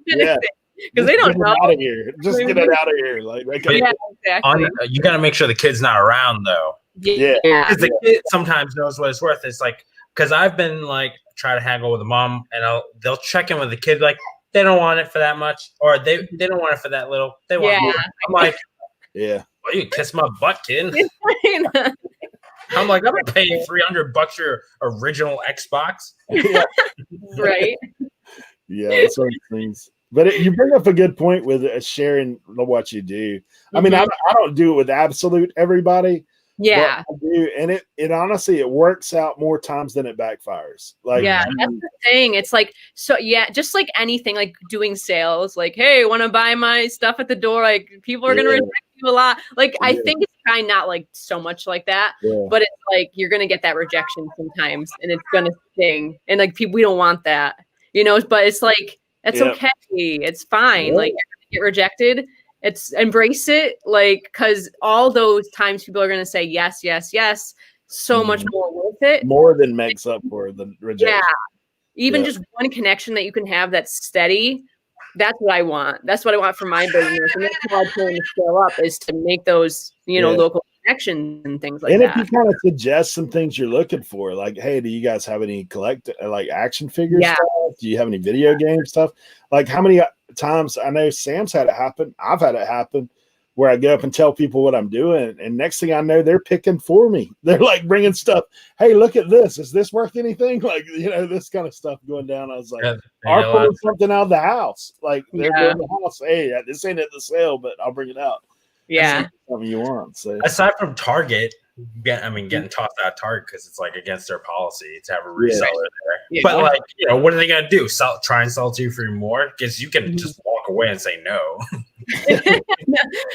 yeah. Because they don't know. Out of here. Just get it out of here. Like, yeah, exactly. You got to make sure the kid's not around though. Yeah. Because the kid sometimes knows what it's worth. It's like, because I've been like try to haggle with a mom, and they'll check in with the kid like they don't want it for that much, or they don't want it for that little. They want more. I'm like, yeah. Well, you kiss my butt, kid. I'm like, I'm gonna pay you $300 your original Xbox. Right. Yeah, that's one of the things. But you bring up a good point with sharing what you do. I mean, I don't do it with absolute everybody. Yeah. I do, and it honestly it works out more times than it backfires. Like, yeah, that's the thing. It's like, so yeah, just like anything, like doing sales, like, hey, want to buy my stuff at the door? Like, people are gonna reject you a lot. Like, I think it's kind of not like so much like that, but it's like you're gonna get that rejection sometimes, and it's gonna sting, and like we don't want that, But it's like that's okay. It's fine. Like, you're gonna get rejected. It's embrace it, like, because all those times people are going to say yes, yes, yes, so much more worth it. More than makes up for the rejection. Yeah. Even just one connection that you can have that's steady. That's what I want. That's what I want for my business. And that's how I plan to scale up, is to make those, local connections and things like that. And if you kind of suggest some things you're looking for, like, hey, do you guys have any action figure stuff? Do you have any video game stuff? Like, how many times I know Sam's had it happen. I've had it happen where I go up and tell people what I'm doing, and next thing I know, they're picking for me. They're like bringing stuff. Hey, look at this. Is this worth anything? Like, this kind of stuff going down. I was like, are pulling something out of the house. Like, they're building the house. Hey, this ain't at the sale, but I'll bring it out. Yeah. Something you want. So aside from Target, getting tossed out of Target because it's like against their policy to have a reseller there. Yeah. But like, what are they gonna do? Try and sell to you for more? Because you can just walk away and say no.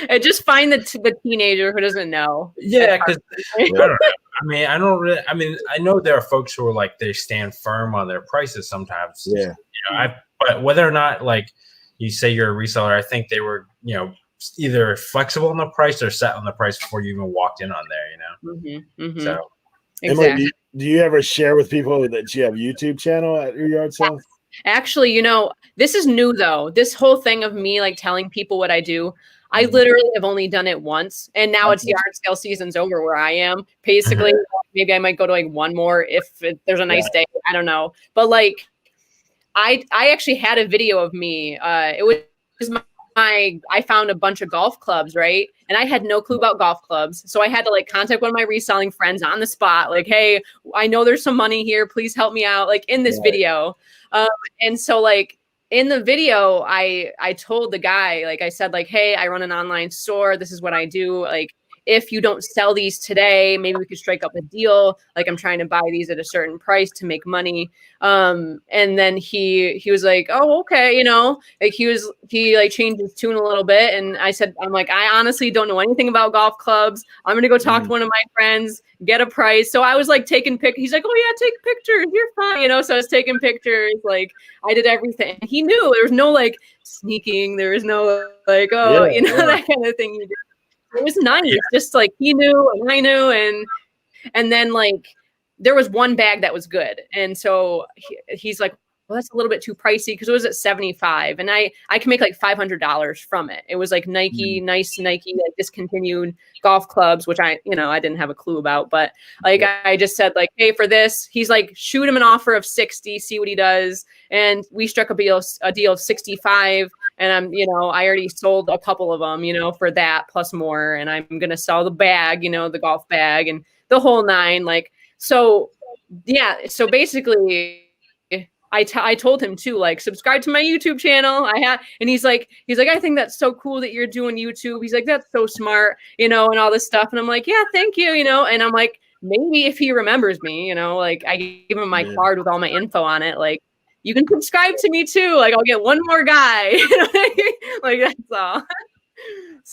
And just find the teenager who doesn't know. Yeah, because I don't know. I know there are folks who are like they stand firm on their prices sometimes. Yeah. But whether or not like you say you're a reseller, I think they were either flexible on the price or set on the price before you even walked in on there. So, exactly. Emily, do you ever share with people that you have a YouTube channel at your yard sale? Actually, this is new though. This whole thing of me like telling people what I do, I literally have only done it once, and now it's yard sale season's over where I am. Basically, maybe I might go to like one more if there's a nice day. I don't know, but like, I actually had a video of me. It was I found a bunch of golf clubs, right? And I had no clue about golf clubs. So I had to like contact one of my reselling friends on the spot. Like, hey, I know there's some money here. Please help me out. Like in this video. And so like in the video, I told the guy, like I said, like, hey, I run an online store. This is what I do. Like, if you don't sell these today, maybe we could strike up a deal. Like, I'm trying to buy these at a certain price to make money. And then he was like, oh, okay. Like he like changed his tune a little bit. And I'm like, I honestly don't know anything about golf clubs. I'm going to go talk to one of my friends, get a price. So I was like taking He's like, oh yeah, take pictures. You're fine. So I was taking pictures. Like I did everything. He knew there was no like sneaking. There was no like, that kind of thing you do. It was nice. Just like he knew and I knew. And then like there was one bag that was good. And so he's like, well, that's a little bit too pricey because it was at 75 and I can make like $500 from it. It was like Nike, nice Nike, like discontinued golf clubs, which I didn't have a clue about, but like, I just said like, hey, for this, he's like, shoot him an offer of 60, see what he does. And we struck a deal of 65. And I already sold a couple of them, for that plus more. And I'm going to sell the bag, the golf bag and the whole nine. Like, so yeah. So basically I told him too, like, subscribe to my YouTube channel. And he's like, I think that's so cool that you're doing YouTube. He's like, that's so smart, and all this stuff. And I'm like, yeah, thank you, and I'm like, maybe if he remembers me, like, I give him my card with all my info on it, like, you can subscribe to me too. Like, I'll get one more guy. Like, that's all.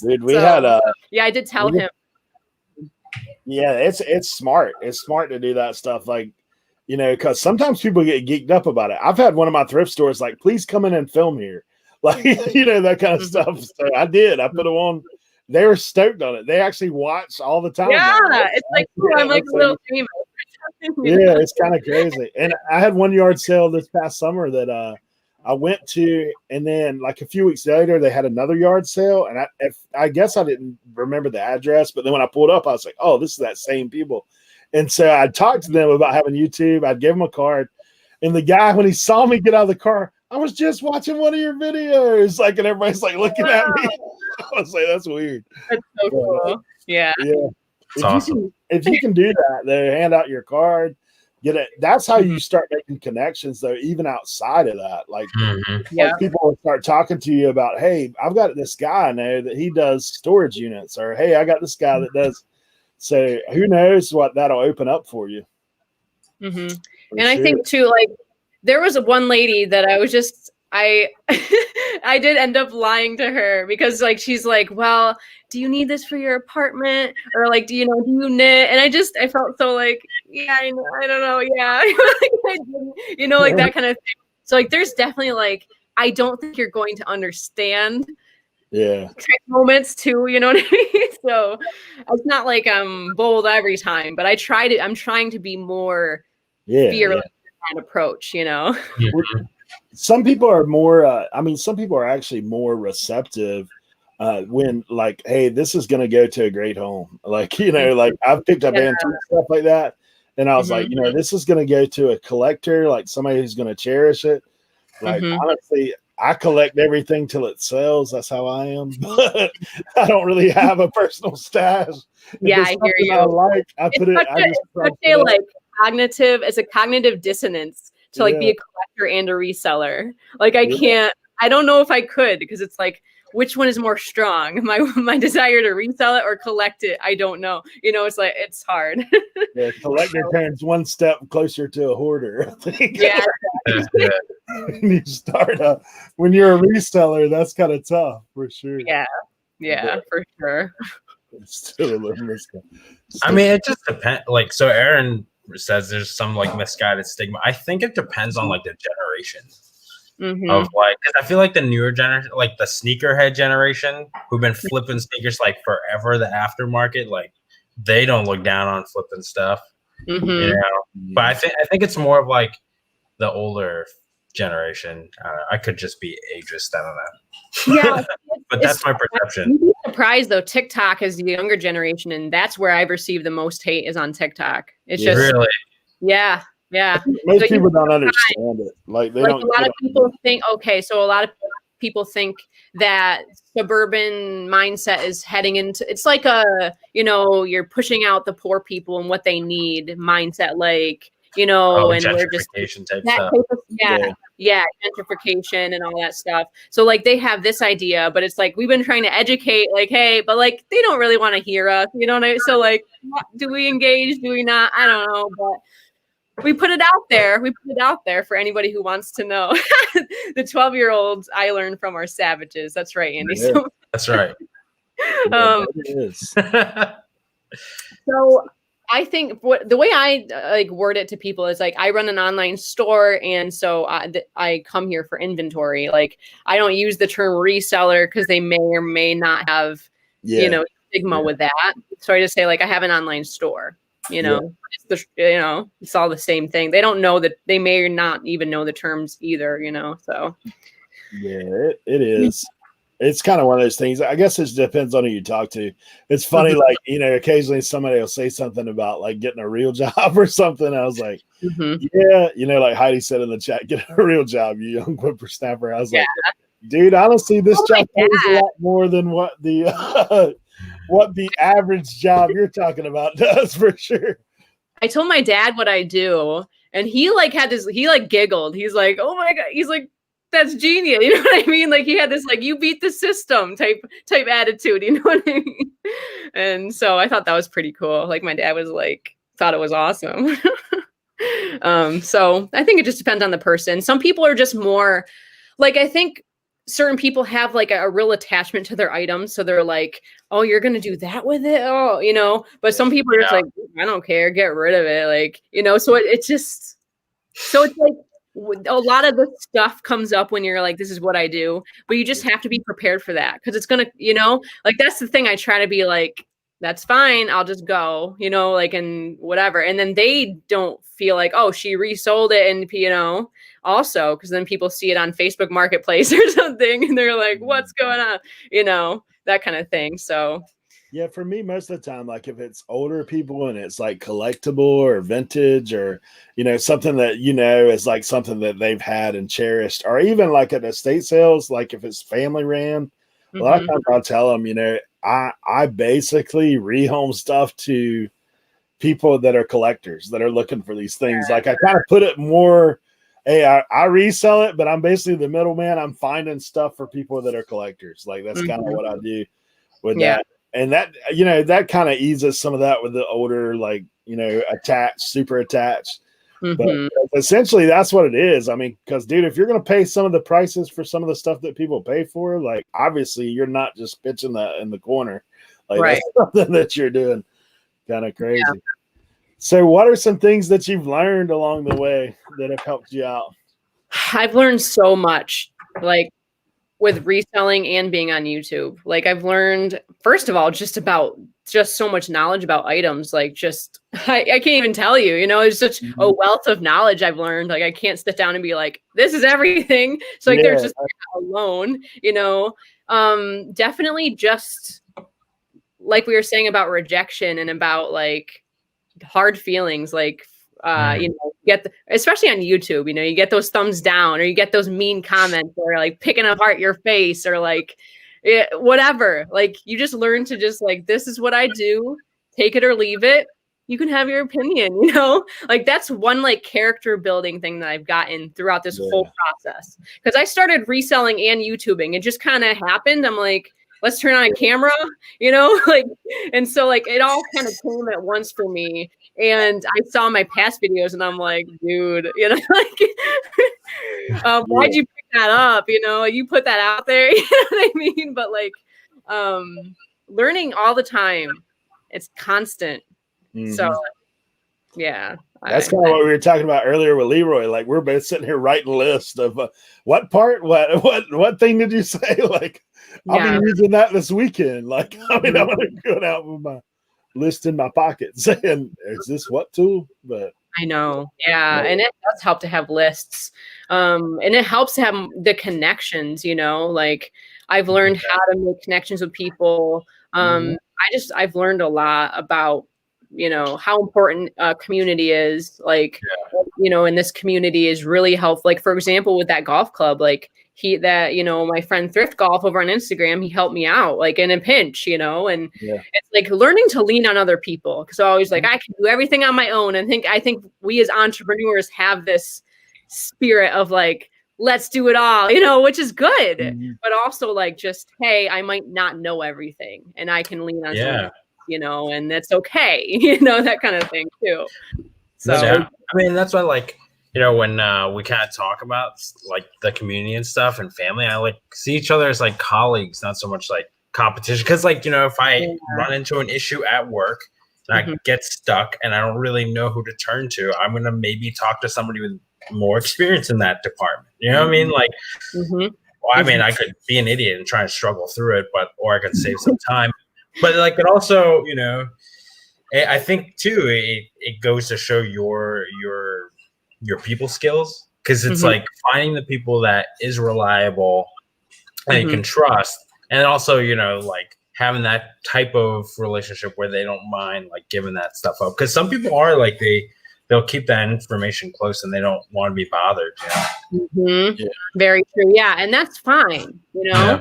Dude, we had yeah, I did tell him. Yeah, it's smart. It's smart to do that stuff. Like, because sometimes people get geeked up about it. I've had one of my thrift stores like, please come in and film here. Like, that kind of stuff. So I did. I put them on. They were stoked on it. They actually watch all the time. Yeah, it's like, cool. I'm like a little famous. Yeah, it's kind of crazy. And I had one yard sale this past summer that I went to, and then like a few weeks later, they had another yard sale. And I guess I didn't remember the address, but then when I pulled up, I was like, oh, this is that same people. And so I talked to them about having YouTube. I'd give them a card. And the guy, when he saw me get out of the car, I was just watching one of your videos. Like, and everybody's like looking at me. I was like, that's weird. That's so cool. Yeah. Yeah. It's awesome. If you can do that, they hand out your card, get it. That's how you start making connections, though, even outside of that. Like, like people will start talking to you about, hey, I've got this guy I know that he does storage units, or hey, I got this guy that does. So who knows what that'll open up for you. And I think too, like, there was one lady that I was just, I did end up lying to her because, like, she's like, well, do you need this for your apartment? Or like, do you knit? And I felt so like, yeah, I don't know. Yeah. Like that kind of thing. So like, there's definitely like, I don't think you're going to understand moments too, you know what I mean? So it's not like I'm bold every time, but I'm trying to be more fearless in that approach, Some people are more some people are actually more receptive when like, hey, this is going to go to a great home. Like, like I've picked up antique stuff like that. And I was like, this is going to go to a collector, like somebody who's going to cherish it. Like, honestly, I collect everything till it sells. That's how I am. But I don't really have a personal stash. Yeah, I hear you. I put it. It's a cognitive dissonance to like be a collector and a reseller. Like I don't know if I could, because it's like, which one is more strong? My desire to resell it or collect it? I don't know. It's like, it's hard. Yeah, collector turns one step closer to a hoarder, I think. Yeah. You start when you're a reseller, that's kind of tough for sure. Yeah, for sure. I mean, it just depends. Like, so Aaron says there's some like misguided stigma. I think it depends on like the generation of like, because I feel like the newer generation, like the sneakerhead generation, who've been flipping sneakers like forever, the aftermarket, like they don't look down on flipping stuff, But I think it's more of like the older generation. I could just be ageist. I don't know. Yeah, but that's my perception. You'd be surprised though. TikTok is the younger generation, and that's where I've received the most hate is on TikTok. It's just really, yeah. Most people don't understand it. Like they don't. A lot of people think. Okay, so a lot of people think that suburban mindset is heading into. It's like you're pushing out the poor people and what they need mindset, like. And we're just gentrification and all that stuff. So like they have this idea, but it's like we've been trying to educate, like, hey, but like they don't really want to hear us, you know what I mean? So like, do we engage? Do we not? I don't know, but we put it out there. We put it out there for anybody who wants to know. The 12-year-olds I learned from are savages. That's right, Andy. Yeah. So, that's right. It is. So I think the way I like word it to people is like I run an online store, and so I come here for inventory. Like I don't use the term reseller because they may or may not have stigma with that. So I just say like I have an online store. It's all the same thing. They don't know that, they may or not even know the terms either. So yeah, it is. It's kind of one of those things. I guess it depends on who you talk to. It's funny, like, occasionally somebody will say something about like getting a real job or something. I was like, like Heidi said in the chat, get a real job, you young whippersnapper. I was like, dude, honestly, this job pays a lot more than what the average job you're talking about does, for sure. I told my dad what I do, And he like had this, he like giggled. He's like, oh my God. He's like, that's genius. You know what I mean? Like he had this like, you beat the system type attitude. You know what I mean? And so I thought that was pretty cool. Like my dad was like, thought it was awesome. So I think it just depends on the person. Some people are just more like, I think certain people have like a real attachment to their items. So they're like, oh, you're going to do that with it. Oh, you know, but some people are just like, I don't care. Get rid of it. Like, you know, so it's just, so it's like a lot of the stuff comes up when you're like, this is what I do, but you just have to be prepared for that. Cause it's going to, you know, like, that's the thing. I try to be like, that's fine. I'll just go, you know, like, and whatever. And then they don't feel like, oh, she resold it. And, you know, also, because then people see it on Facebook Marketplace or something and they're like, what's going on? You know, that kind of thing. So, yeah, for me, most of the time, like if it's older people and it's like collectible or vintage or, you know, something that, you know, is like something that they've had and cherished, or even like at estate sales, like if it's family ran, a lot of times I'll tell them, you know, I basically rehome stuff to people that are collectors that are looking for these things. Like I kind of put it more, hey, I resell it, but I'm basically the middleman. I'm finding stuff for people that are collectors. Like that's kind of what I do with that. And that, you know, that kind of eases some of that with the older, like, you know, attached, super attached. But essentially that's what it is. I mean, because dude, if you're going to pay some of the prices for some of the stuff that people pay for, like obviously you're not just pitching that in the corner. Like that's something that you're doing kind of crazy. Yeah. So what are some things that you've learned along the way that have helped you out? I've learned so much, like with reselling and being on YouTube. Like I've learned, first of all, just so much knowledge about items. Like just, I can't even tell you, you know, it's such a wealth of knowledge I've learned. Like I can't sit down and be like, this is everything. So like there's just alone, you know, definitely just like we were saying about rejection and about like hard feelings, like, you know, especially on YouTube, you know, you get those thumbs down or you get those mean comments or like picking apart your face or like whatever. Like you just learn to just like, this is what I do, take it or leave it. You can have your opinion, you know, like that's one like character building thing that I've gotten throughout this whole process. Cause I started reselling and YouTubing. It just kind of happened. I'm like, let's turn on a camera, you know, like, and so like it all kind of came at once for me. And I saw my past videos and I'm like, dude, you know, like, why'd you pick that up? You know, you put that out there, you know what I mean? But like, learning all the time, it's constant. So yeah. That's kind of what we were talking about earlier with Leroy. Like we're both sitting here writing a list of what part, what thing did you say? Like, I'll be using that this weekend. Like, I mean, I'm going to go out with my list in my pocket saying, is this what tool? But I know. Yeah. And it does help to have lists. And it helps to have the connections, you know, like I've learned how to make connections with people. I've learned a lot about, you know, how important community is, like, you know, and this community is really helpful. Like, for example, with that golf club, like you know, my friend Thrift Golf over on Instagram, he helped me out like in a pinch, you know, and it's like learning to lean on other people. Cause I always like, I can do everything on my own. And I think we as entrepreneurs have this spirit of like, let's do it all, you know, which is good, but also like just, hey, I might not know everything and I can lean on someone, you know, and that's okay, you know, that kind of thing too. So, I mean, that's why, like, you know, when we kind of talk about like the community and stuff and family, I like see each other as like colleagues, not so much like competition. Cause like, you know, if I run into an issue at work and I get stuck and I don't really know who to turn to, I'm going to maybe talk to somebody with more experience in that department. You know what I mean? Like, well, I mean, I could be an idiot and try and struggle through it, or I could save some time. But like, it also, you know, I think too, it goes to show your people skills, because it's like finding the people that is reliable and you can trust, and also, you know, like having that type of relationship where they don't mind like giving that stuff up, because some people are like they'll keep that information close and they don't want to be bothered. Very true. Yeah, and that's fine, you know.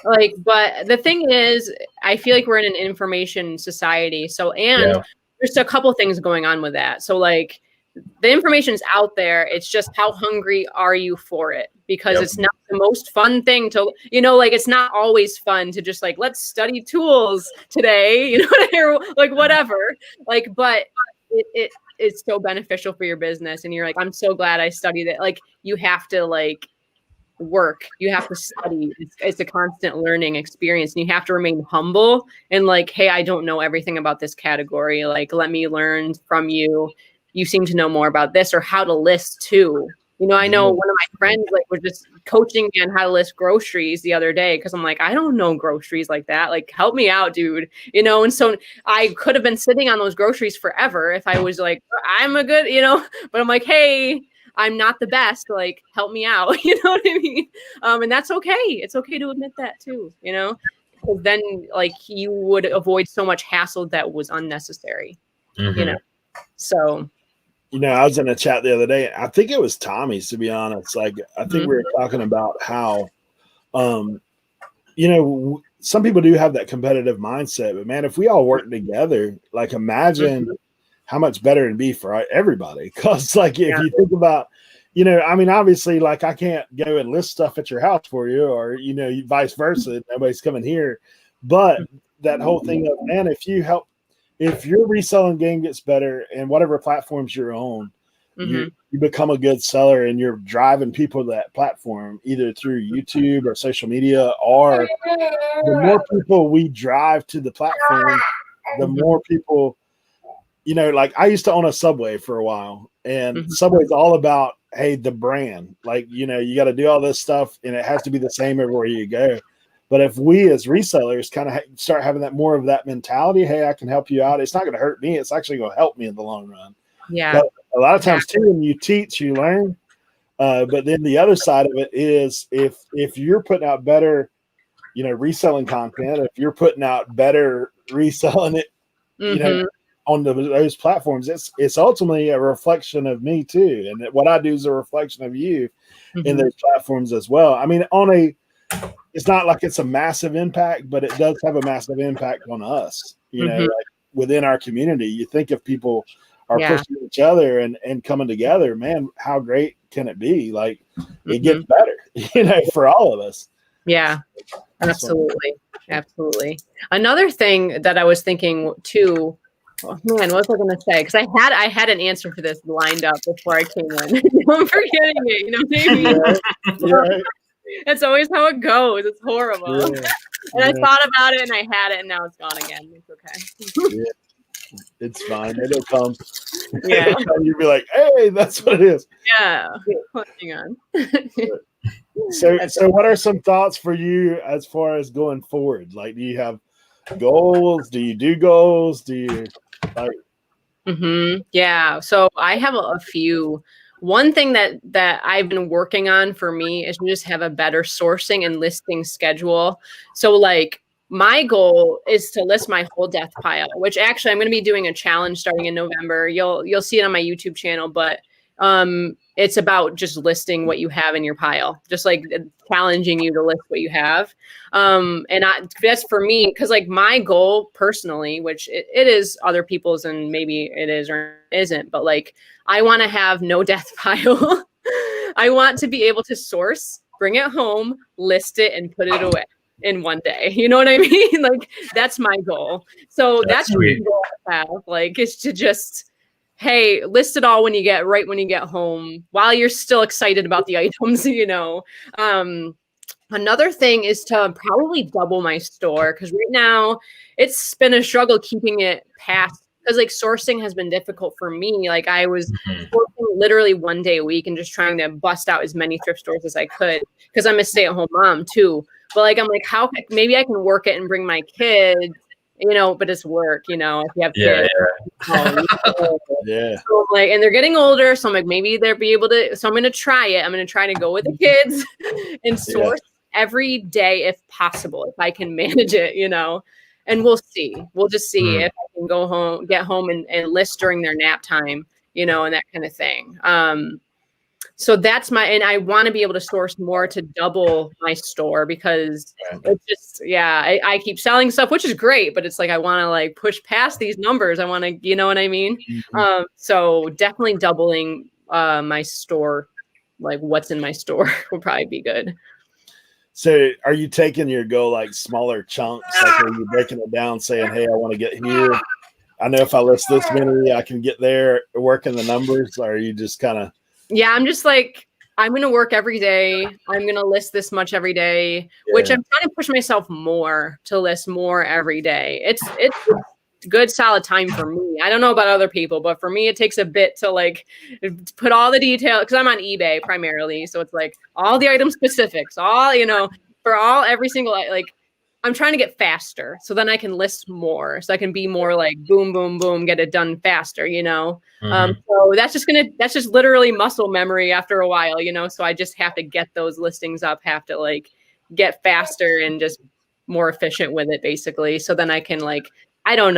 Like, but the thing is, I feel like we're in an information society, so there's a couple things going on with that. So like the information is out there. It's just how hungry are you for it? Because it's not the most fun thing to, like, it's not always fun to just like, let's study tools today, or like whatever, like, but it's so beneficial for your business. And you're like, I'm so glad I studied it. Like, you have to like work, you have to study. It's a constant learning experience, and you have to remain humble and like, hey, I don't know everything about this category. Like, let me learn from you. You seem to know more about this, or how to list too. I know one of my friends like was just coaching me on how to list groceries the other day, because I'm like, I don't know groceries like that. Like, help me out, dude. And so I could have been sitting on those groceries forever if I was like, I'm a good, but I'm like, hey, I'm not the best. Like, help me out. You know what I mean? And that's okay. It's okay to admit that too, because then like you would avoid so much hassle that was unnecessary, So. I was in a chat the other day. I think it was Tommy's, to be honest. Like, I think we were talking about how, some people do have that competitive mindset, but man, if we all work together, like, imagine how much better it'd be for everybody. Cause like, if you think about, obviously, like, I can't go and list stuff at your house for you, or, vice versa. Nobody's coming here. But that whole thing of, man, if your reselling game gets better and whatever platforms you're on, you become a good seller, and you're driving people to that platform either through YouTube or social media, or the more people we drive to the platform, the more people, like, I used to own a Subway for a while, and Subway's all about, hey, the brand, like, you got to do all this stuff and it has to be the same everywhere you go. But if we as resellers kind of start having that more of that mentality, hey, I can help you out. It's not going to hurt me. It's actually going to help me in the long run. Yeah. But a lot of times too, when you teach, you learn. But then the other side of it is if you're putting out better, reselling content, if you're putting out better reselling it, on those platforms, it's ultimately a reflection of me too. And what I do is a reflection of you in those platforms as well. I mean, it's not like it's a massive impact, but it does have a massive impact on us, like within our community. You think if people are pushing each other and coming together, man, how great can it be? Like, it gets better, for all of us. Yeah, absolutely. Absolutely. Another thing that I was thinking too, oh man, what was I going to say? Because I had an answer for this lined up before I came in. I'm forgetting it, Right. That's always how it goes. It's horrible. Yeah. And I thought about it and I had it, and now it's gone again. It's okay. It's fine. It'll come. Yeah. You'll be like, hey, that's what it is. Yeah. Hang on. So what are some thoughts for you as far as going forward? Like, do you have goals? Do you do goals? Do you like? Yeah. So I have a few. One thing that I've been working on for me is to just have a better sourcing and listing schedule. So like, my goal is to list my whole death pile, which actually I'm going to be doing a challenge starting in November. You'll see it on my YouTube channel, but it's about just listing what you have in your pile, just like challenging you to list what you have. And that's for me, because like my goal personally, which it is other people's and maybe it is or isn't, but like, I want to have no death pile. I want to be able to source, bring it home, list it, and put it away in one day. You know what I mean? Like, that's my goal. So that's the goal I have. Like, is to just, hey, list it all when you get home, while you're still excited about the items, Another thing is to probably double my store, because right now it's been a struggle keeping it past, because like sourcing has been difficult for me. Like, I was working literally one day a week and just trying to bust out as many thrift stores as I could, because I'm a stay-at-home mom too. But like, I'm like, how maybe I can work it and bring my kids, but it's work, if you have kids. Yeah. So I'm like, and they're getting older, so I'm like, maybe they'll be able to. So I'm going to try it. I'm going to try to go with the kids and source every day if possible, if I can manage it, and we'll see. We'll just see if I can get home and list during their nap time, and that kind of thing. So that's and I want to be able to source more to double my store because it's just, I keep selling stuff, which is great, but it's like, I want to like push past these numbers. I want to, you know what I mean? Mhm. So definitely doubling my store, like what's in my store will probably be good. So are you taking your goal like smaller chunks? Like are you breaking it down saying, hey, I want to get here. I know if I list this many, I can get there, working the numbers. Or are you just kind of... Yeah, I'm just like, I'm going to work every day. I'm going to list this much every day, which I'm trying to push myself more to list more every day. It's a good solid time for me. I don't know about other people, but for me, it takes a bit to like put all the detail because I'm on eBay primarily. So it's like all the item specifics, all, for every single, like, I'm trying to get faster so then I can list more. So I can be more like boom, boom, boom, get it done faster, So that's just literally muscle memory after a while, so I just have to get those listings up, have to like get faster and just more efficient with it basically. So then I can like, I'm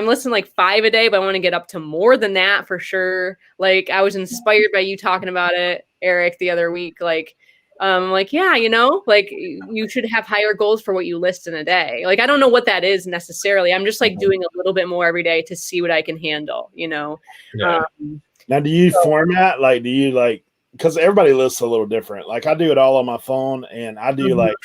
listing like 5 a day, but I want to get up to more than that for sure. Like I was inspired by you talking about it, Eric, the other week, like you should have higher goals for what you list in a day. Like, I don't know what that is necessarily. I'm just like doing a little bit more every day to see what I can handle, Yeah. Now, do you format, like, because everybody lists a little different. Like I do it all on my phone and I do like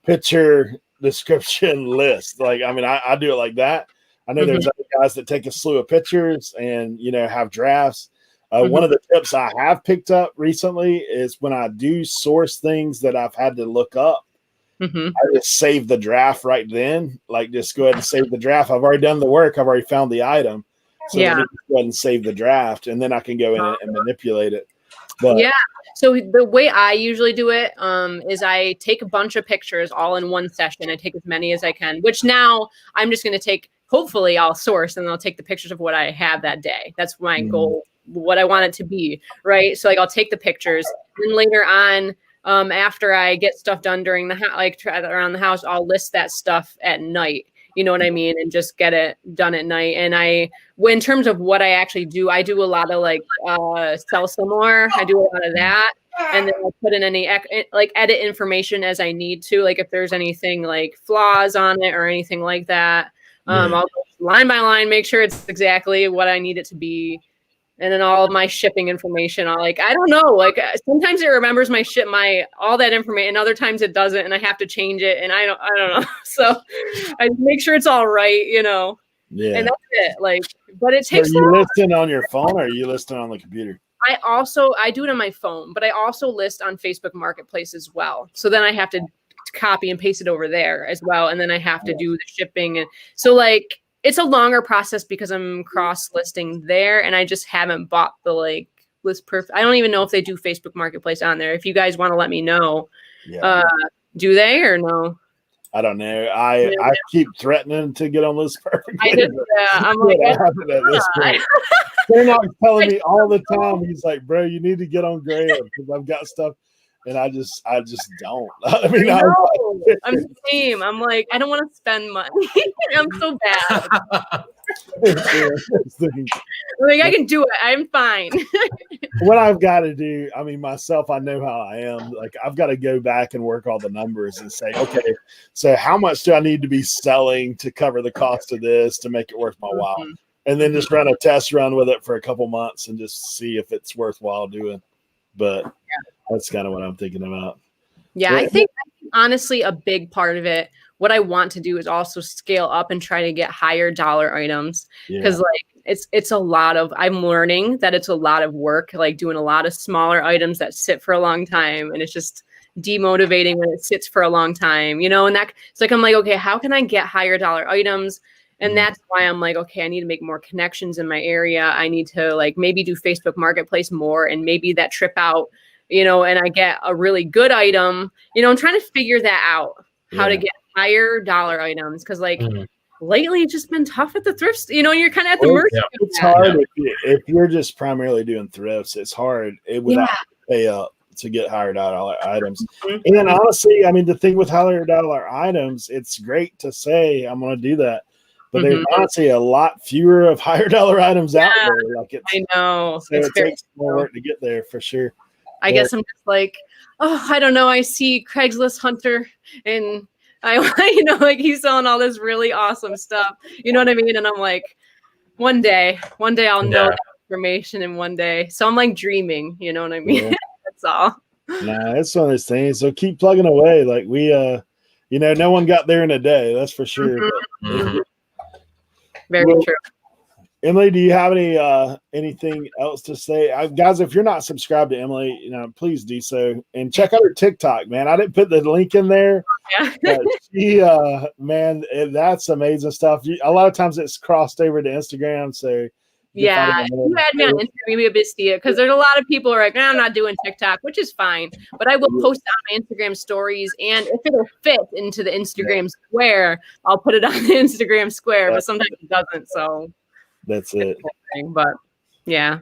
picture description list. Like, I mean, I do it like that. I know there's other guys that take a slew of pictures and, have drafts. One of the tips I have picked up recently is when I do source things that I've had to look up, I just save the draft right then. Like, just go ahead and save the draft. I've already done the work. I've already found the item. So let me just go ahead and save the draft, and then I can go in and manipulate it. But so the way I usually do it is I take a bunch of pictures all in one session. I take as many as I can, which now I'm just going to take, hopefully I'll source and I'll take the pictures of what I have that day. That's my goal, what I want it to be, right? So like I'll take the pictures and then later on, after I get stuff done during around the house, I'll list that stuff at night. You know what I mean? And just get it done at night. And in terms of what I actually do, I do a lot of like sell some more. I do a lot of that. And then I'll put in any like edit information as I need to, like if there's anything like flaws on it or anything like that. I'll go line by line, make sure it's exactly what I need it to be. And then all of my shipping information, I don't know, like sometimes it remembers all that information and other times it doesn't. And I have to change it. And I don't know. So I make sure it's all right, Yeah. And that's it. Like, but it takes. Are you listing on your phone or are you listing on the computer? I do it on my phone, but I also list on Facebook Marketplace as well. So then I have to copy and paste it over there as well. And then I have to do the shipping. And so like, it's a longer process because I'm cross listing there and I just haven't bought the like list perfect. I don't even know if they do Facebook Marketplace on there. If you guys want to let me know, do they or no? I don't know. I keep threatening to get on List Perfect. I'm like, they're not telling me all the time. He's like, bro, you need to get on Graham because I've got stuff. And I just don't. I mean, I'm the same. I'm like, I don't want to spend money. I'm so bad. Like, I can do it. I'm fine. What I've got to do, I mean, myself, I know how I am. Like, I've got to go back and work all the numbers and say, okay, so how much do I need to be selling to cover the cost of this to make it worth my while? And then just run a test run with it for a couple months and just see if it's worthwhile doing. But that's kind of what I'm thinking about. Yeah, I think honestly a big part of it, what I want to do is also scale up and try to get higher dollar items because like it's a lot of, I'm learning that it's a lot of work, like doing a lot of smaller items that sit for a long time. And it's just demotivating when it sits for a long time, and that it's like, I'm like, okay, how can I get higher dollar items? And that's why I'm like, okay, I need to make more connections in my area. I need to like maybe do Facebook Marketplace more and maybe that trip out, and I get a really good item, I'm trying to figure that out, how to get higher dollar items. Cause like lately it's just been tough at the thrifts, you're kind of at the mercy. It's hard if you're just primarily doing thrifts, it's hard. It would have to pay up to get higher dollar items. And then honestly, I mean, the thing with higher dollar items, it's great to say, I'm going to do that. but there's honestly a lot fewer of higher dollar items out there. Like I know. So it takes more work to get there for sure. I guess I'm just like, oh, I don't know. I see Craigslist Hunter and like he's selling all this really awesome stuff. You know what I mean? And I'm like, one day I'll know that information in one day. So I'm like dreaming, you know what I mean? Yeah. That's all. Nah, it's one of those things. So keep plugging away. Like we, no one got there in a day. That's for sure. Very true. Emily, do you have anything else to say? Guys, if you're not subscribed to Emily, please do so. And check out her TikTok, man. I didn't put the link in there. Yeah. But she, man, that's amazing stuff. A lot of times it's crossed over to Instagram. So yeah, you had me on Instagram, maybe a bit because there's a lot of people who are like, no, I'm not doing TikTok, which is fine. But I will post it on my Instagram stories. And if it'll fit into the Instagram square, I'll put it on the Instagram square. But sometimes it doesn't. So that's it. But yeah,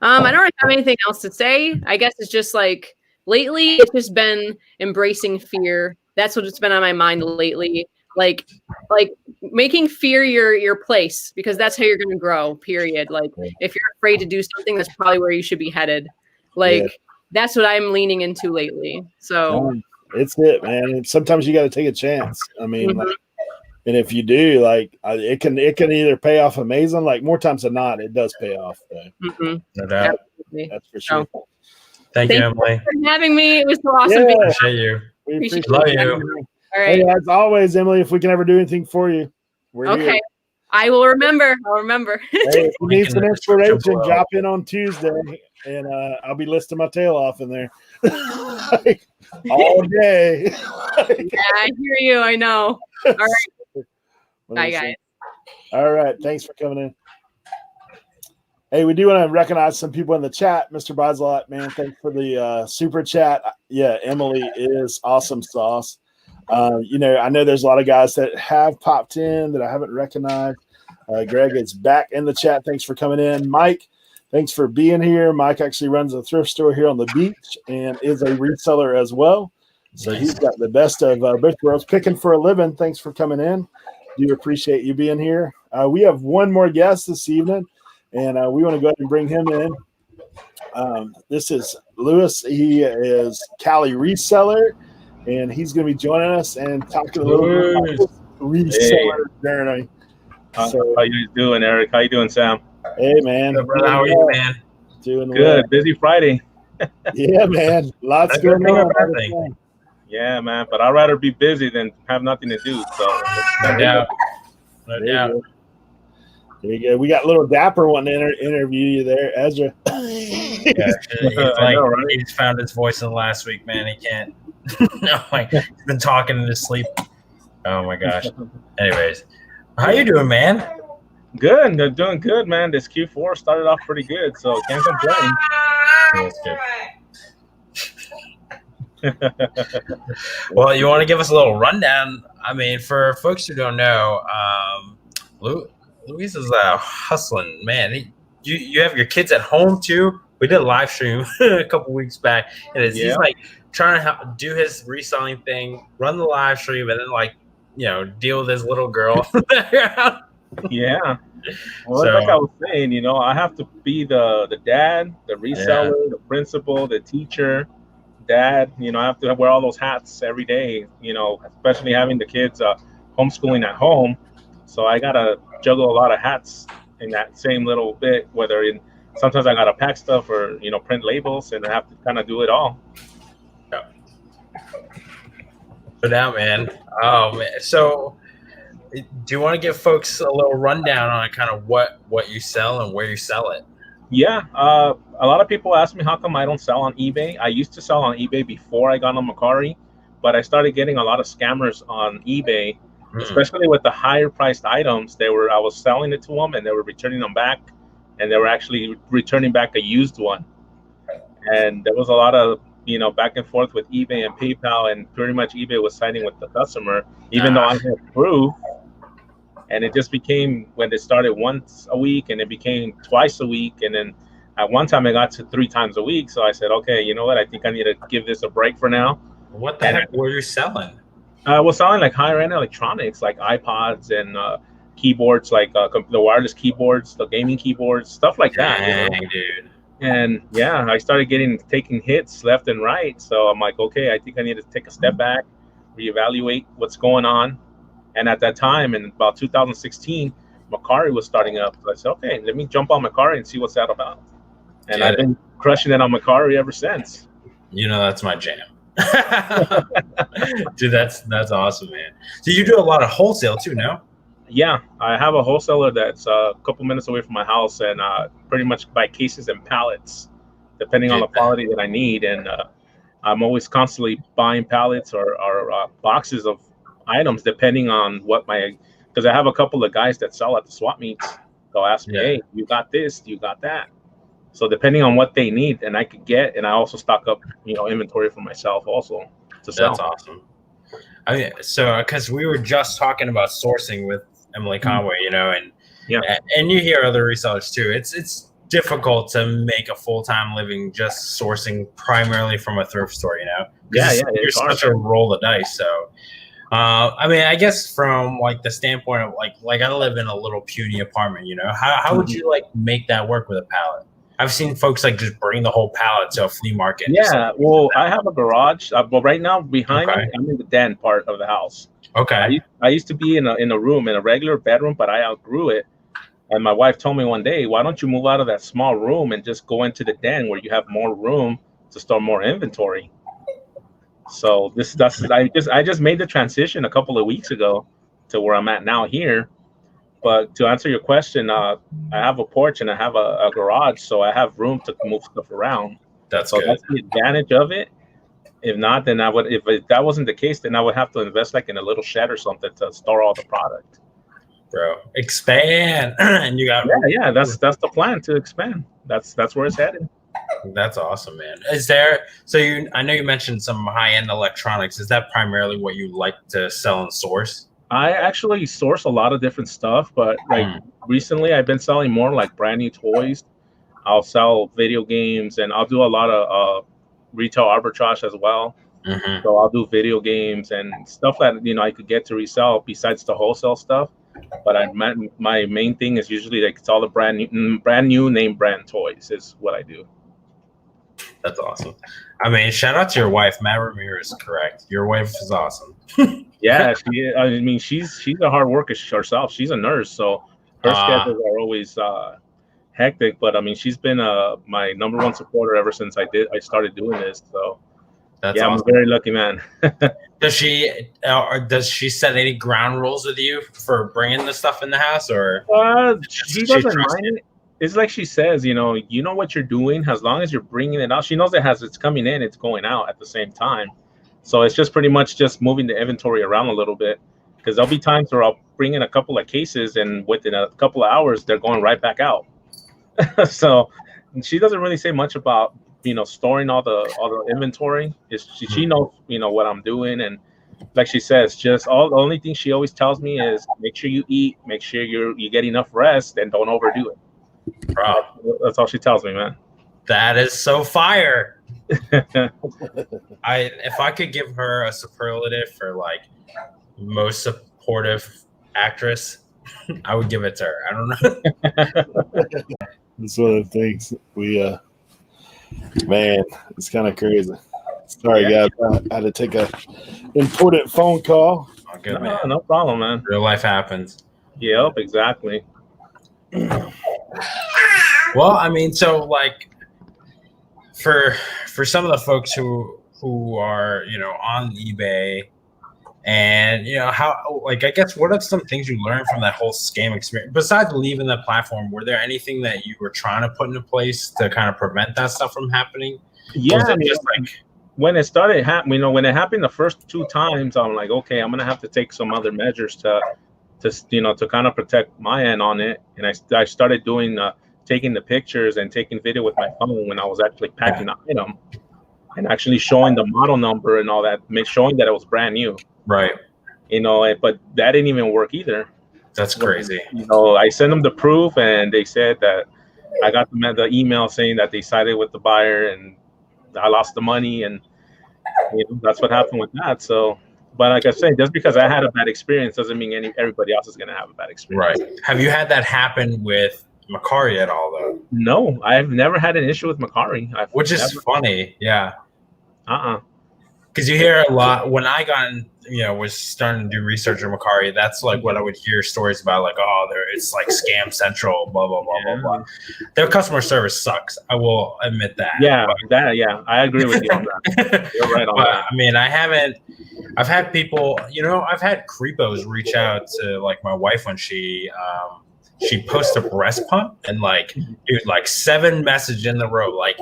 I don't really have anything else to say. I guess it's just like lately, it's just been embracing fear. That's what it's been on my mind lately. Like making fear your place, because that's how you're going to grow, period. Like if you're afraid to do something, that's probably where you should be headed. That's what I'm leaning into lately. So it's it, man. And sometimes you got to take a chance. I mean, and if you do, like it can either pay off amazing. Like more times than not, it does pay off. No doubt. That's for sure. Thank you, Emily, for having me. It was so awesome. Yeah. Appreciate you. We appreciate Love you. you. All right. Hey, as always, Emily, if we can ever do anything for you, we're here. I will remember. I'll remember. Hey, if you need some inspiration, drop in on Tuesday, and I'll be listing my tail off in there all day. Yeah, I hear you. I know. All right. Bye, guys. All right. Thanks for coming in. Hey, we do want to recognize some people in the chat. Mr. Bizlot, man, thanks for the super chat. Yeah, Emily is awesome sauce. I know there's a lot of guys that have popped in that I haven't recognized. Greg is back in the chat. Thanks for coming in. Mike, thanks for being here. Mike actually runs a thrift store here on the beach and is a reseller as well. So he's got the best of both worlds, picking for a living. Thanks for coming in. Do appreciate you being here. We have one more guest this evening, and we want to go ahead and bring him in. This is Lewis. He is Cali reseller, and he's going to be joining us and talking a little bit about this reseller journey. How you doing, Eric? How you doing, Sam? Hey, man. Hey, brother, how are you, man? Doing good. Well. Busy Friday. Yeah, man. Lots going on. Yeah, man. But I'd rather be busy than have nothing to do. So, no doubt. There you go. We got a little Dapper wanting to interview you there, Ezra. He's found his voice in the last week, man. He can't. He's been talking in his sleep. Oh my gosh. Anyways, how you doing, man? Good. They're doing good, man. This Q4 started off pretty good, so can't complain. That's good. Well, you want to give us a little rundown? I mean, for folks who don't know, Luis is hustling, man. You have your kids at home too. We did a live stream a couple weeks back, and he's like trying to do his reselling thing, run the live stream, and then deal with his little girl. Yeah. Well, like I was saying, I have to be the dad, the reseller, the principal, the teacher, dad. I have to wear all those hats every day, especially having the kids homeschooling at home. So I got to juggle a lot of hats in that same little bit, sometimes I got to pack stuff or, print labels, and I have to kind of do it all. Yeah. No doubt, man. Oh, man. So do you want to give folks a little rundown on kind of what you sell and where you sell it? Yeah. A lot of people ask me how come I don't sell on eBay. I used to sell on eBay before I got on Mercari, but I started getting a lot of scammers on eBay, especially with the higher priced items. I was selling it to them, and they were returning them back, and they were actually returning back a used one. And there was a lot of back and forth with eBay and PayPal, and pretty much eBay was siding with the customer, even though I had proof. And it just became, when it started once a week, and it became twice a week, and then at one time it got to 3 times a week. So I said, okay, you know what? I think I need to give this a break for now. What the heck were you selling? I was selling like higher end electronics, like iPods and keyboards, like the wireless keyboards, the gaming keyboards, stuff like that. Dang, dude. And yeah, I started taking hits left and right. So I'm like, okay, I think I need to take a step back, reevaluate what's going on. And at that time, in about 2016, Macari was starting up. So I said, okay, let me jump on Macari and see what's that about. And I've been crushing it on Macari ever since. You know, that's my jam. Dude, that's awesome, man. So you do a lot of wholesale too now? Yeah, I have a wholesaler that's a couple minutes away from my house, and pretty much buy cases and pallets, depending on the quality that I need. And I'm always constantly buying pallets or boxes of items, depending on what because I have a couple of guys that sell at the swap meets. They'll ask me, hey, you got this, you got that. So depending on what they need, and I could get, and I also stock up, inventory for myself also to sell. That's awesome. I mean, so because we were just talking about sourcing with Emily Conway, and you hear other resellers too. It's difficult to make a full-time living just sourcing primarily from a thrift store, you're such a roll of dice. So I mean, I guess from like the standpoint of like I live in a little puny apartment, how would you like make that work with a pallet? I've seen folks like just bring the whole pallet to a flea market. Yeah, well, I have a garage, but right now behind me, I'm in the den part of the house. Okay. I used to be in a room, in a regular bedroom, but I outgrew it. And my wife told me one day, why don't you move out of that small room and just go into the den where you have more room to store more inventory? So I just made the transition a couple of weeks ago to where I'm at now here. But to answer your question, I have a porch and I have a garage, so I have room to move stuff around. That's good. That's the advantage of it. If not, then if that wasn't the case, then I would have to invest like in a little shed or something to store all the product. Bro, expand. And you got that's the plan, to expand. That's where it's headed. That's awesome, man. I know you mentioned some high-end electronics. Is that primarily what you like to sell and source? I actually source a lot of different stuff, but recently I've been selling more like brand new toys. I'll sell video games, and I'll do a lot of retail arbitrage as well. Mm-hmm. So I'll do video games and stuff that I could get to resell besides the wholesale stuff. But my main thing is usually like it's all the brand new name brand toys is what I do. That's awesome. I mean, shout out to your wife, Matt Ramirez. Correct. Your wife is awesome. Yeah, she's a hard worker herself. She's a nurse, so her schedules are always hectic. But I mean, she's been my number one supporter ever since I started doing this. So that's awesome. I'm a very lucky man. Does she set any ground rules with you for bringing the stuff in the house, or she doesn't mind it? It's like she says, you know what you're doing. As long as you're bringing it out, she knows it's coming in, it's going out at the same time. So it's just pretty much just moving the inventory around a little bit, because there'll be times where I'll bring in a couple of cases, and within a couple of hours, they're going right back out. So she doesn't really say much about storing all the inventory. She knows what I'm doing, and like she says, the only thing she always tells me is make sure you eat, make sure you get enough rest, and don't overdo it. Bro, that's all she tells me, man. That is so fire. If I could give her a superlative for like most supportive actress, I would give it to her. I don't know. That's one of the things man, it's kind of crazy. Sorry, guys, I had to take a important phone call. Oh, good, man. No problem, man. Real life happens. Yep, exactly. Well, I mean, so like for some of the folks who are on eBay, and how, like, I guess what are some things you learned from that whole scam experience besides leaving the platform? Were there anything that you were trying to put into place to kind of prevent that stuff from happening? Yeah, I mean, just like when it started happening, when it happened the first 2 times, I'm like, okay, I'm gonna have to take some other measures to kind of protect my end on it. And I started doing taking the pictures and taking video with my phone when I was actually packing the item, and actually showing the model number and all that, showing that it was brand new. Right. But that didn't even work either. That's crazy. I sent them the proof, and they said that I got the email saying that they sided with the buyer, and I lost the money, and that's what happened with that. So But like I said, just because I had a bad experience doesn't mean everybody else is going to have a bad experience. Right. Have you had that happen with Macari at all, though? No, I've never had an issue with Macari. Which is funny. Yeah. Because you Uh-uh. hear a lot when I got in, was starting to do research on Macari. That's like what I would hear stories about, like, oh, it's like scam central, blah blah blah blah blah. Their customer service sucks. I will admit that. Yeah, I agree with you on that. You're right on that. I mean, I've had people, I've had creepos reach out to like my wife when she posts a breast pump and like, dude, like 7 messages in the row, like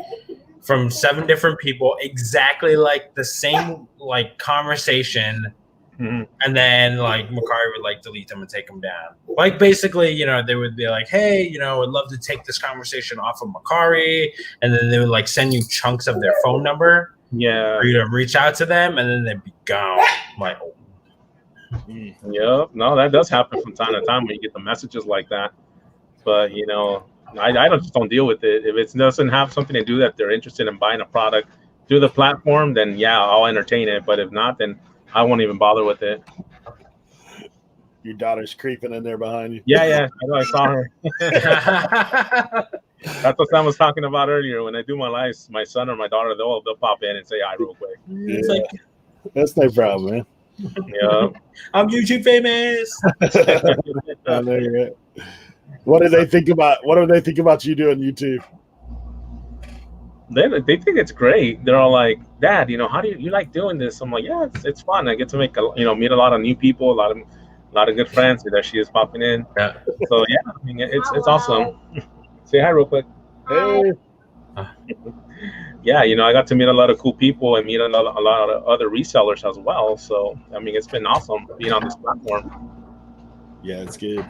from 7 different people, exactly like the same like conversation. Mm-hmm. And then like Macari would like delete them and take them down. Like basically, they would be like, hey, I'd love to take this conversation off of Macari. And then they would like send you chunks of their phone number. Yeah. For you to reach out to them and then they'd be gone. Like, Yep. No, that does happen from time to time when you get the messages like that. But I just don't deal with it. If it doesn't have something to do that they're interested in buying a product through the platform, then yeah, I'll entertain it. But if not, then I won't even bother with it. Your daughter's creeping in there behind you. Yeah. I know, I saw her. That's what Sam was talking about earlier. When I do my lives, my son or my daughter, they'll pop in and say hi real quick. Yeah. That's no problem, man. Yeah. I'm YouTube famous. I know you're right. What do they think about you doing YouTube? They think it's great. They're all like, Dad, how do you like doing this? I'm like, yeah, it's fun. I get to meet a lot of new people, a lot of good friends. There she is popping in. Yeah. So yeah, I mean, it's awesome. Say hi real quick. Hey. Yeah, I got to meet a lot of cool people and meet a lot of other resellers as well. So I mean, it's been awesome being on this platform. Yeah, it's good.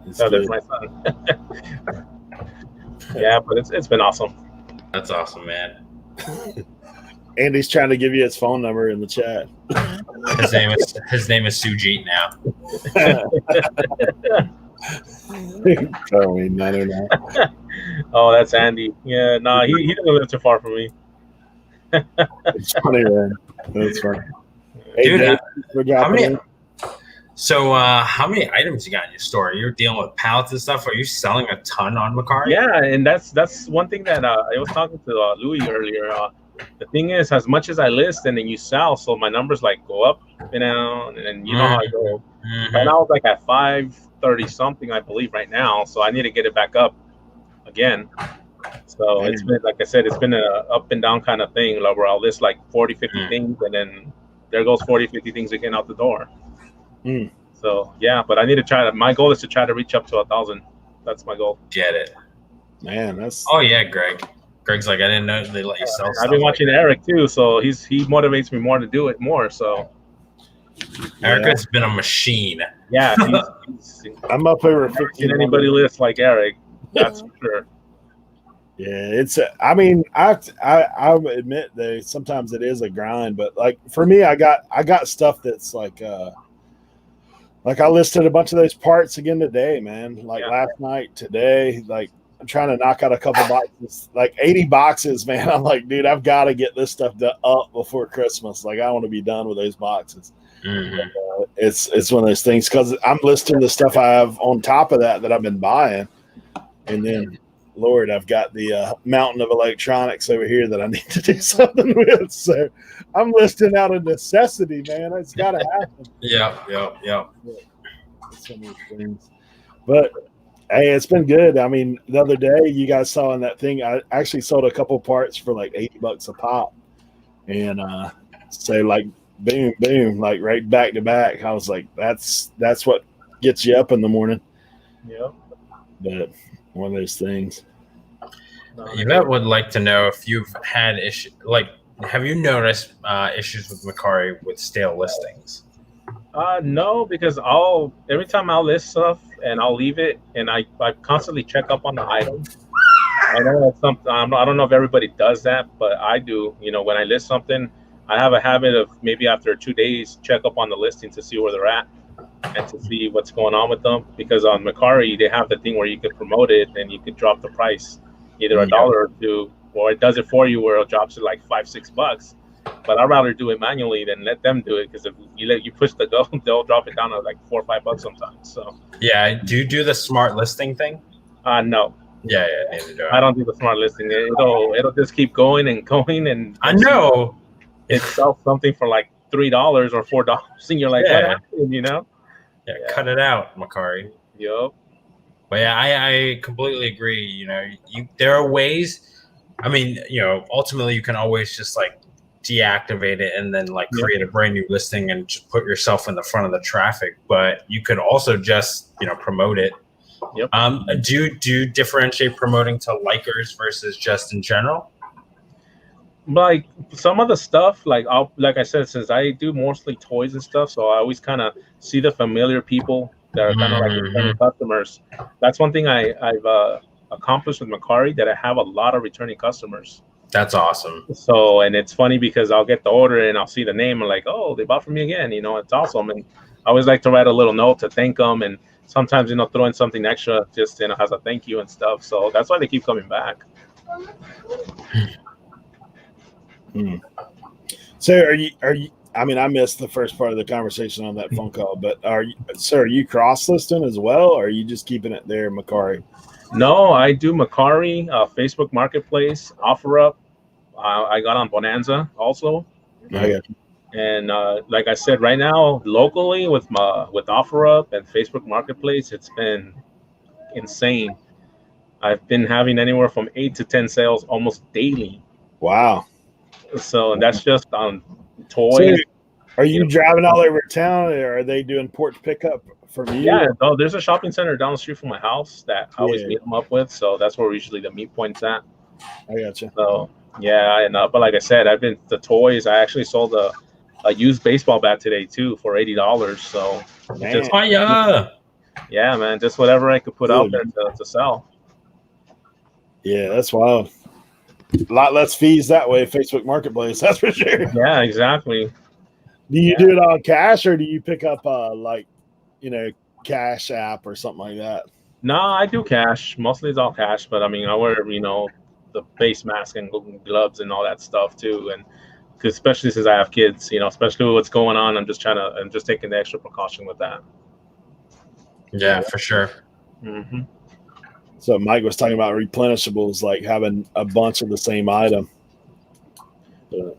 There's my son. Yeah, but it's been awesome. That's awesome, man. Andy's trying to give you his phone number in the chat. His name is Sujit now. Probably 909. Oh, that's Andy. Yeah, he doesn't live too far from me. It's funny, man. That's funny. Dude, Dave, how many items you got in your store? You're dealing with pallets and stuff. Are you selling a ton on Macari? Yeah, and that's one thing that I was talking to Louis earlier. The thing is, as much as I list and then you sell, so my numbers like go up and down, and then how I go. Mm-hmm. Right now, it's like at 530 something, I believe, right now. So I need to get it back up again. So it's been, like I said, it's been a up and down kind of thing, like where I'll list like 40, 50 things, and then there goes 40, 50 things again out the door. So yeah, but I need to try to. My goal is to try to reach up to 1,000. That's my goal. Get it, man. That's. Oh yeah, Greg. Greg's like, I didn't know they let you sell stuff. I've been watching Eric too, so he motivates me more to do it more. So Eric's been a machine. Yeah, I'm up over 15. Anybody lists like Eric, that's for sure. Yeah, it's. I mean, I admit that sometimes it is a grind, but like for me, I got stuff that's like I listed a bunch of those parts again today, man. Like last night, today, like I'm trying to knock out a couple boxes, like 80 boxes, man. I'm like, dude, I've got to get this stuff up before Christmas. Like I want to be done with those boxes. Mm-hmm. It's one of those things because I'm listing the stuff I have on top of that I've been buying, and then. Lord, I've got the mountain of electronics over here that I need to do something with. So I'm listing out a necessity, man. It's got to happen. Yeah. Some of these things. But, hey, it's been good. I mean, the other day you guys saw in that thing, I actually sold a couple parts for like $80 a pop. And so like, boom, boom, like right back to back. I was like, that's what gets you up in the morning. Yeah. But one of those things. Yvette would like to know if you've had issues. Like, have you noticed issues with Macari with stale listings? No, because every time I'll list stuff and I'll leave it, and I constantly check up on the item. I know that's something. I don't know if everybody does that, but I do. When I list something, I have a habit of maybe after 2 days check up on the listing to see where they're at. And to see what's going on with them, because on Macari they have the thing where you could promote it and you could drop the price either $1 or $2, or it does it for you where it drops it like $5-6, But I'd rather do it manually than let them do it, because if you push the go, they'll drop it down to like $4 or $5 sometimes. So Yeah. Do you do the smart listing thing? no, Yeah, neither do I don't do the smart listing. It'll just keep going and going, and I know. it sells something for like $3 or $4, and you're like, what Yeah. happened? Yeah, cut it out, Makari. Yup. But yeah, I completely agree. You know, there are ways. I mean, you know, ultimately you can always just like deactivate it and then like create a brand new listing and just put yourself in the front of the traffic. But you could also just, you know, promote it. Yep. Do you differentiate promoting to likers versus just in general? Like some of the stuff, like I said, since I do mostly toys and stuff, so I always kind of see the familiar people that are kind of like returning customers. That's one thing I've accomplished with Makari, that I have a lot of returning customers. That's awesome. So, and it's funny because I'll get the order and I'll see the name and like, oh, they bought from me again. You know, it's awesome. And I always like to write a little note to thank them, and sometimes, you know, throw in something extra just, you know, as a thank you and stuff. So that's why they keep coming back. So are you? I mean, I missed the first part of the conversation on that phone call, but are you cross listing as well, or are you just keeping it there, Makari? No, I do Makari, Facebook Marketplace, OfferUp. I got on Bonanza also. And like I said, right now locally with OfferUp and Facebook Marketplace, it's been insane. I've been having anywhere from 8 to 10 sales almost daily. Wow. So that's just on toys. So are you driving all over town, or are they doing porch pickup from you? Yeah, no, there's a shopping center down the street from my house that I always meet them up with. So that's where usually the meet point's at. I gotcha. So yeah, and but like I said, I've been the toys. I actually sold a used baseball bat today too for $80. So just, yeah, man, just whatever I could put out there to sell. Yeah, that's wild. A lot less fees that way, Facebook Marketplace, that's for sure. Yeah, exactly. Do you do it on cash, or do you pick up like, you know, Cash App or something like that? No, I do cash. Mostly it's all cash, but I mean, I wear, you know, the face mask and gloves and all that stuff too. And because especially since I have kids, you know, especially with what's going on, I'm just taking the extra precaution with that. Yeah, for sure. Mm-hmm. So Mike was talking about replenishables, like having a bunch of the same item. But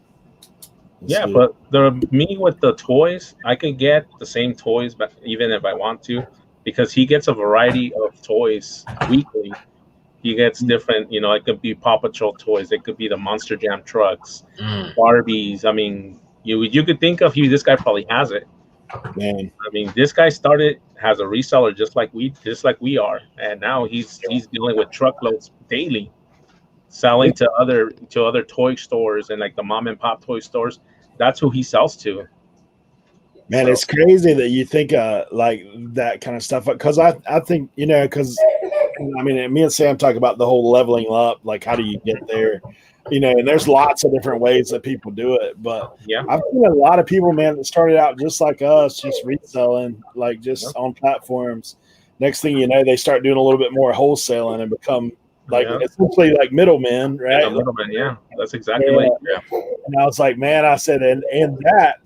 me with the toys, I can get the same toys, but even if I want to, because he gets a variety of toys weekly. He gets different, you know, it could be Paw Patrol toys, it could be the Monster Jam trucks, Barbies. I mean, you could think of this guy probably has it. Man, I mean, this guy started as a reseller just like we are, and now he's dealing with truckloads daily, selling to other toy stores and like the mom and pop toy stores. That's who he sells to. Man, it's crazy that you think like that kind of stuff, because I think, you know, because I mean, me and Sam talk about the whole leveling up, like how do you get there, you know, and there's lots of different ways that people do it, but I've seen a lot of people, man, that started out just like us, just reselling, like just on platforms. Next thing you know, they start doing a little bit more wholesaling and become like essentially like middlemen, right? Yeah, middlemen, yeah, that's exactly right. Yeah. And I was like, man, I said, and that,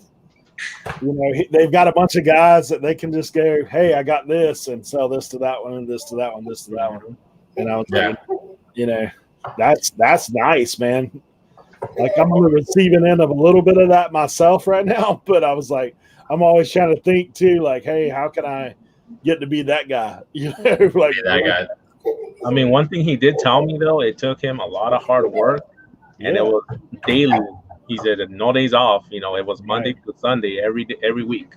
you know, they've got a bunch of guys that they can just go, hey, I got this, and sell this to that one, and this to that one, this to that one. And I was like, you know, that's nice, man. Like, I'm on the receiving end of a little bit of that myself right now, but I was like, I'm always trying to think too, like, hey, how can I get to be that guy? You know, like that guy. I mean, one thing he did tell me though, it took him a lot of hard work, and it was daily. He said no days off. You know, it was Monday to Sunday every week.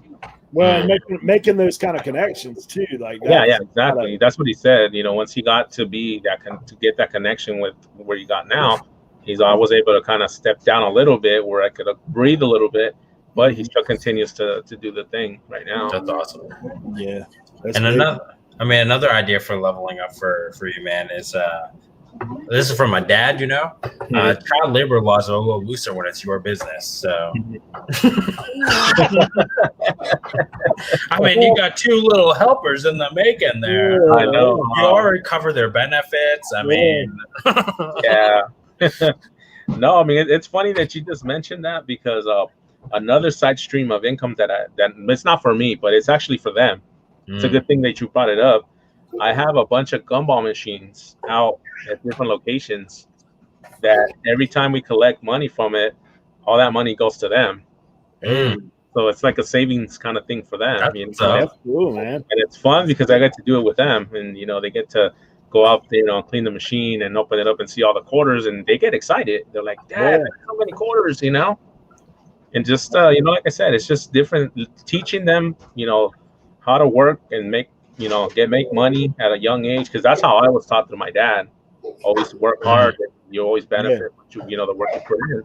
Well, making those kind of connections too, like yeah, exactly. That's what he said. You know, once he got to be to get that connection with where he got now, I was able to kind of step down a little bit where I could breathe a little bit, but he still continues to do the thing right now. That's awesome. Yeah, and another idea for leveling up for you, man, is this is from my dad, you know. Child labor laws are a little looser when it's your business. So, I mean, you got 2 little helpers in the making there. I know. You already cover their benefits. I mean, yeah. No, I mean it's funny that you just mentioned that because another side stream of income that it's not for me, but it's actually for them. It's a good thing that you brought it up. I have a bunch of gumball machines out at different locations that every time we collect money from it, all that money goes to them. Hey, So it's like a savings kind of thing for them. You know? that's cool, man. And it's fun because I get to do it with them, and they get to go out, clean the machine and open it up and see all the quarters, and they get excited. They're like, "Dad, how many quarters?" And just like I said, it's just different. Teaching them, how to work and make money at a young age, because that's how I was taught through my dad. Always work hard, and you always benefit the work you put in.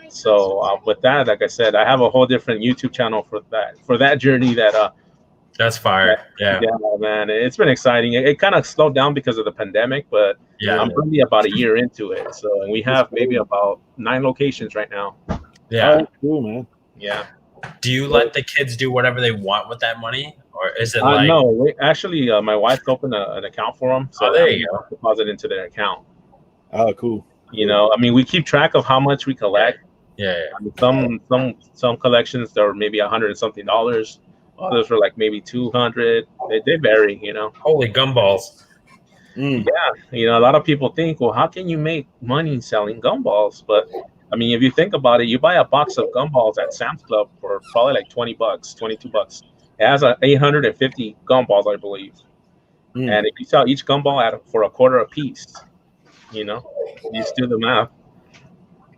So with that, like I said, I have a whole different YouTube channel for that journey. That's fire. Yeah, man, it's been exciting. It kind of slowed down because of the pandemic, but I'm really about a year into it. So, and we have maybe about 9 locations right now. Yeah, cool, man. Yeah. Do you let the kids do whatever they want with that money, or is it like? No, actually, my wife opened an account for them, so there you go. Deposit into their account. Oh, cool. We keep track of how much we collect. Yeah. Some collections there were maybe $100 and something. Others were like maybe 200. They vary, Holy gumballs. Yeah, a lot of people think, well, how can you make money selling gumballs? But I mean, if you think about it, you buy a box of gumballs at Sam's Club for probably like $20, $22. It has 850 gumballs, I believe. And if you sell each gumball for a quarter a piece, you just do the math.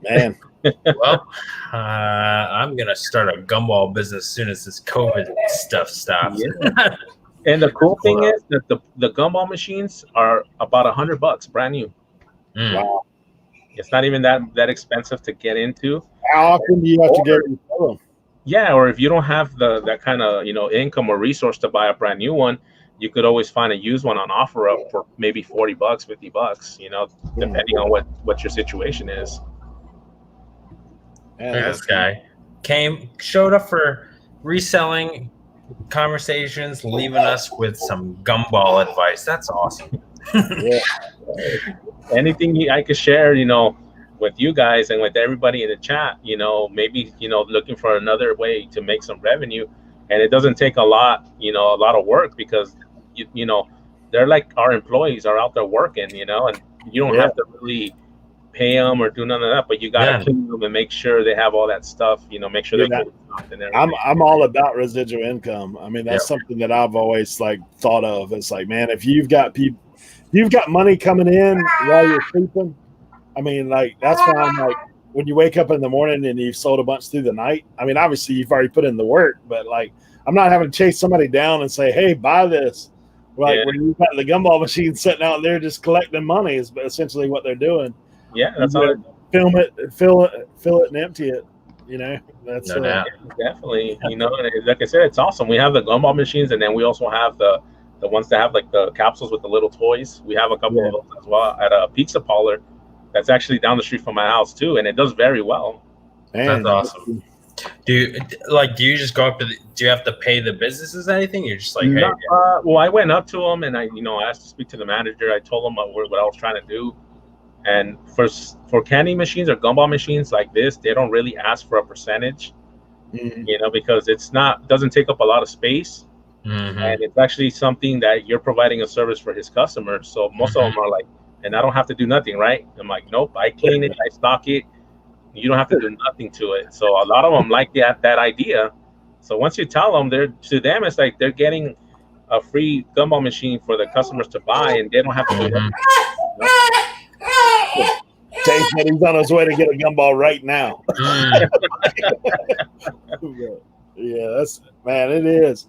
Man. Well, I'm gonna start a gumball business as soon as this COVID stuff stops. Yeah. And the cool thing is that the gumball machines are about $100 brand new. Wow. It's not even that expensive to get into. How often do you have to get them? Yeah, or if you don't have that kind of income or resource to buy a brand new one, you could always find a used one on OfferUp for maybe $40, $50, depending on what your situation is. Yeah, this guy showed up for reselling conversations, leaving us with some gumball advice. That's awesome. Yeah. Anything I could share, with you guys and with everybody in the chat, maybe, looking for another way to make some revenue. And it doesn't take a lot of work because, they're like our employees are out there working, and you don't have to really pay them or do none of that, but you got to clean them and make sure they have all that stuff, make sure they get stocked and everything. I'm all about residual income. I mean, that's something that I've always thought of. It's like, man, if you've got money coming in while you're sleeping, I mean, that's why I'm like, when you wake up in the morning and you've sold a bunch through the night, I mean, obviously you've already put in the work, but I'm not having to chase somebody down and say, hey, buy this. When you've got the gumball machine sitting out there just collecting money is essentially what they're doing. Yeah, that's how film it, fill it, and empty it. That's no doubt. Definitely. Like I said, it's awesome. We have the gumball machines, and then we also have the ones that have the capsules with the little toys. We have a couple of those as well at a pizza parlor that's actually down the street from my house too, and it does very well. Man, that's awesome. Do you just go up to do you have to pay the businesses anything? You're just like, hey. Well, I went up to them and I asked to speak to the manager. I told him what I was trying to do. And for candy machines or gumball machines like this, they don't really ask for a percentage, because doesn't take up a lot of space, and it's actually something that you're providing a service for his customers. So most of them are like, and I don't have to do nothing, right? I'm like, nope, I clean it, I stock it. You don't have to do nothing to it. So a lot of them like that idea. So once you tell them, to them it's like they're getting a free gumball machine for the customers to buy, and they don't have to do nothing. Jay said he's on his way to get a gumball right now. Yeah, it is.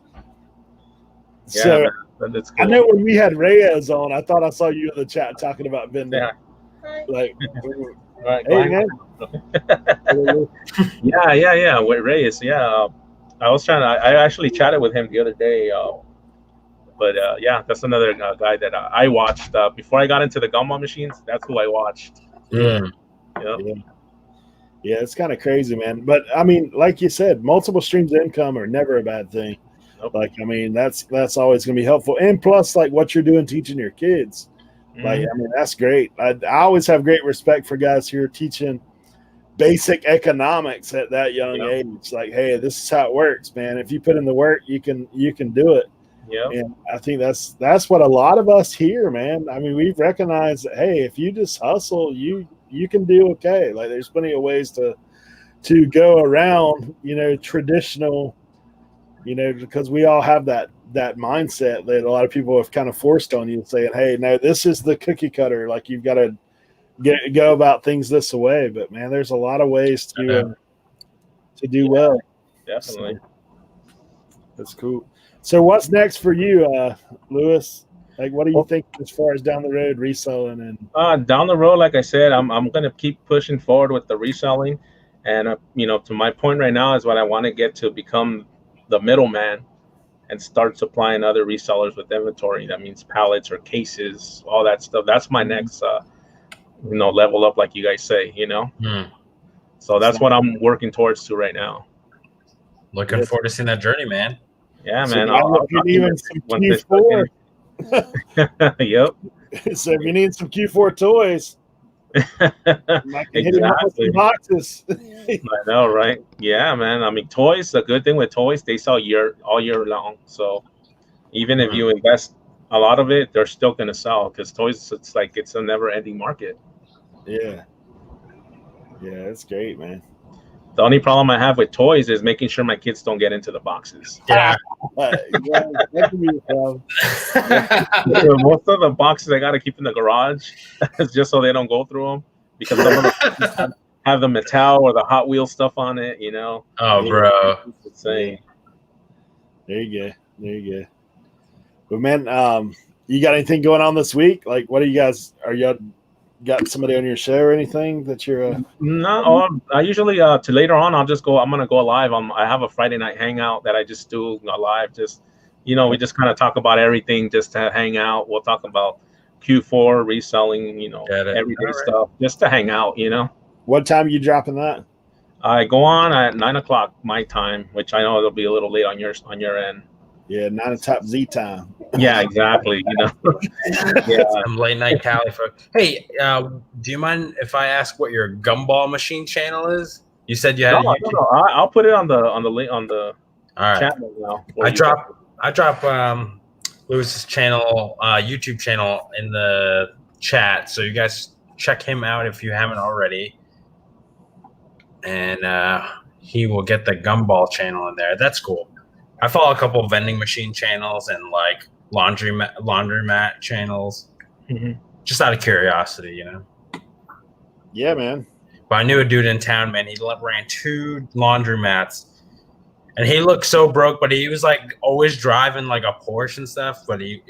Yeah, so man, that's cool. I know when we had Reyes on, I thought I saw you in the chat talking about vending. Yeah. Right, hey, man. Yeah. With Reyes, I actually chatted with him the other day. But that's another guy that I watched before I got into the gumball machines. That's who I watched. Yeah, it's kind of crazy, man. But I mean, like you said, multiple streams of income are never a bad thing. Nope. I mean, that's always going to be helpful. And plus, what you're doing, teaching your kids. Like, I mean, that's great. I always have great respect for guys who are teaching basic economics at that young age. Like, hey, this is how it works, man. If you put in the work, you can do it. Yeah. And I think that's what a lot of us hear, man. I mean, we've recognized that, hey, if you just hustle, you can do okay. Like, there's plenty of ways to go around, traditional, because we all have that mindset that a lot of people have kind of forced on you, saying, hey, no, this is the cookie cutter. Like, you've got to go about things this way. But man, there's a lot of ways to do well. Definitely. So, that's cool. So what's next for you, Lewis? Like, what do you think as far as down the road reselling and down the road? Like I said, I'm gonna keep pushing forward with the reselling, and to my point right now is what I want to get to become the middleman and start supplying other resellers with inventory. That means pallets or cases, all that stuff. That's my next level up, like you guys say. So that's what I'm working towards to right now. Looking forward to seeing that journey, man. Yeah, so man. I'll even some Q4. Yep. So if you need some Q4 toys, I can hit you up with some boxes. I know, right? Yeah, man. I mean, toys, the good thing with toys, they sell all year long. So even if you invest a lot of it, they're still going to sell, because toys, it's a never ending market. Yeah. Yeah, that's great, man. The only problem I have with toys is making sure my kids don't get into the boxes. Yeah. That can be a problem. So most of the boxes I got to keep in the garage just so they don't go through them, because some of them have the Mattel or the Hot Wheels stuff on it, Oh, bro. It's insane. There you go. But man, you got anything going on this week? Like, what are you got somebody on your show or anything that you're No, I usually to later on I'm gonna go live. I have a Friday night hangout that I just do live. Just we just kind of talk about everything, just to hang out. We'll talk about Q4 reselling, everyday stuff, just to hang out. What time are you dropping that? I go on at 9:00 my time, which I know it'll be a little late on your end. Yeah, 9 o'clock Z time. Yeah, exactly. Yeah, some late night Cali folk. Hey, do you mind if I ask what your gumball machine channel is? You said you had. No. I'll put it on the link on the chat right now. I drop Lewis's channel, YouTube channel, in the chat, so you guys check him out if you haven't already. And he will get the gumball channel in there. That's cool. I follow a couple of vending machine channels and like laundromat channels, just out of curiosity, Yeah, man. But I knew a dude in town, man. He ran 2 laundromats, and he looked so broke. But he was like always driving like a Porsche and stuff. But he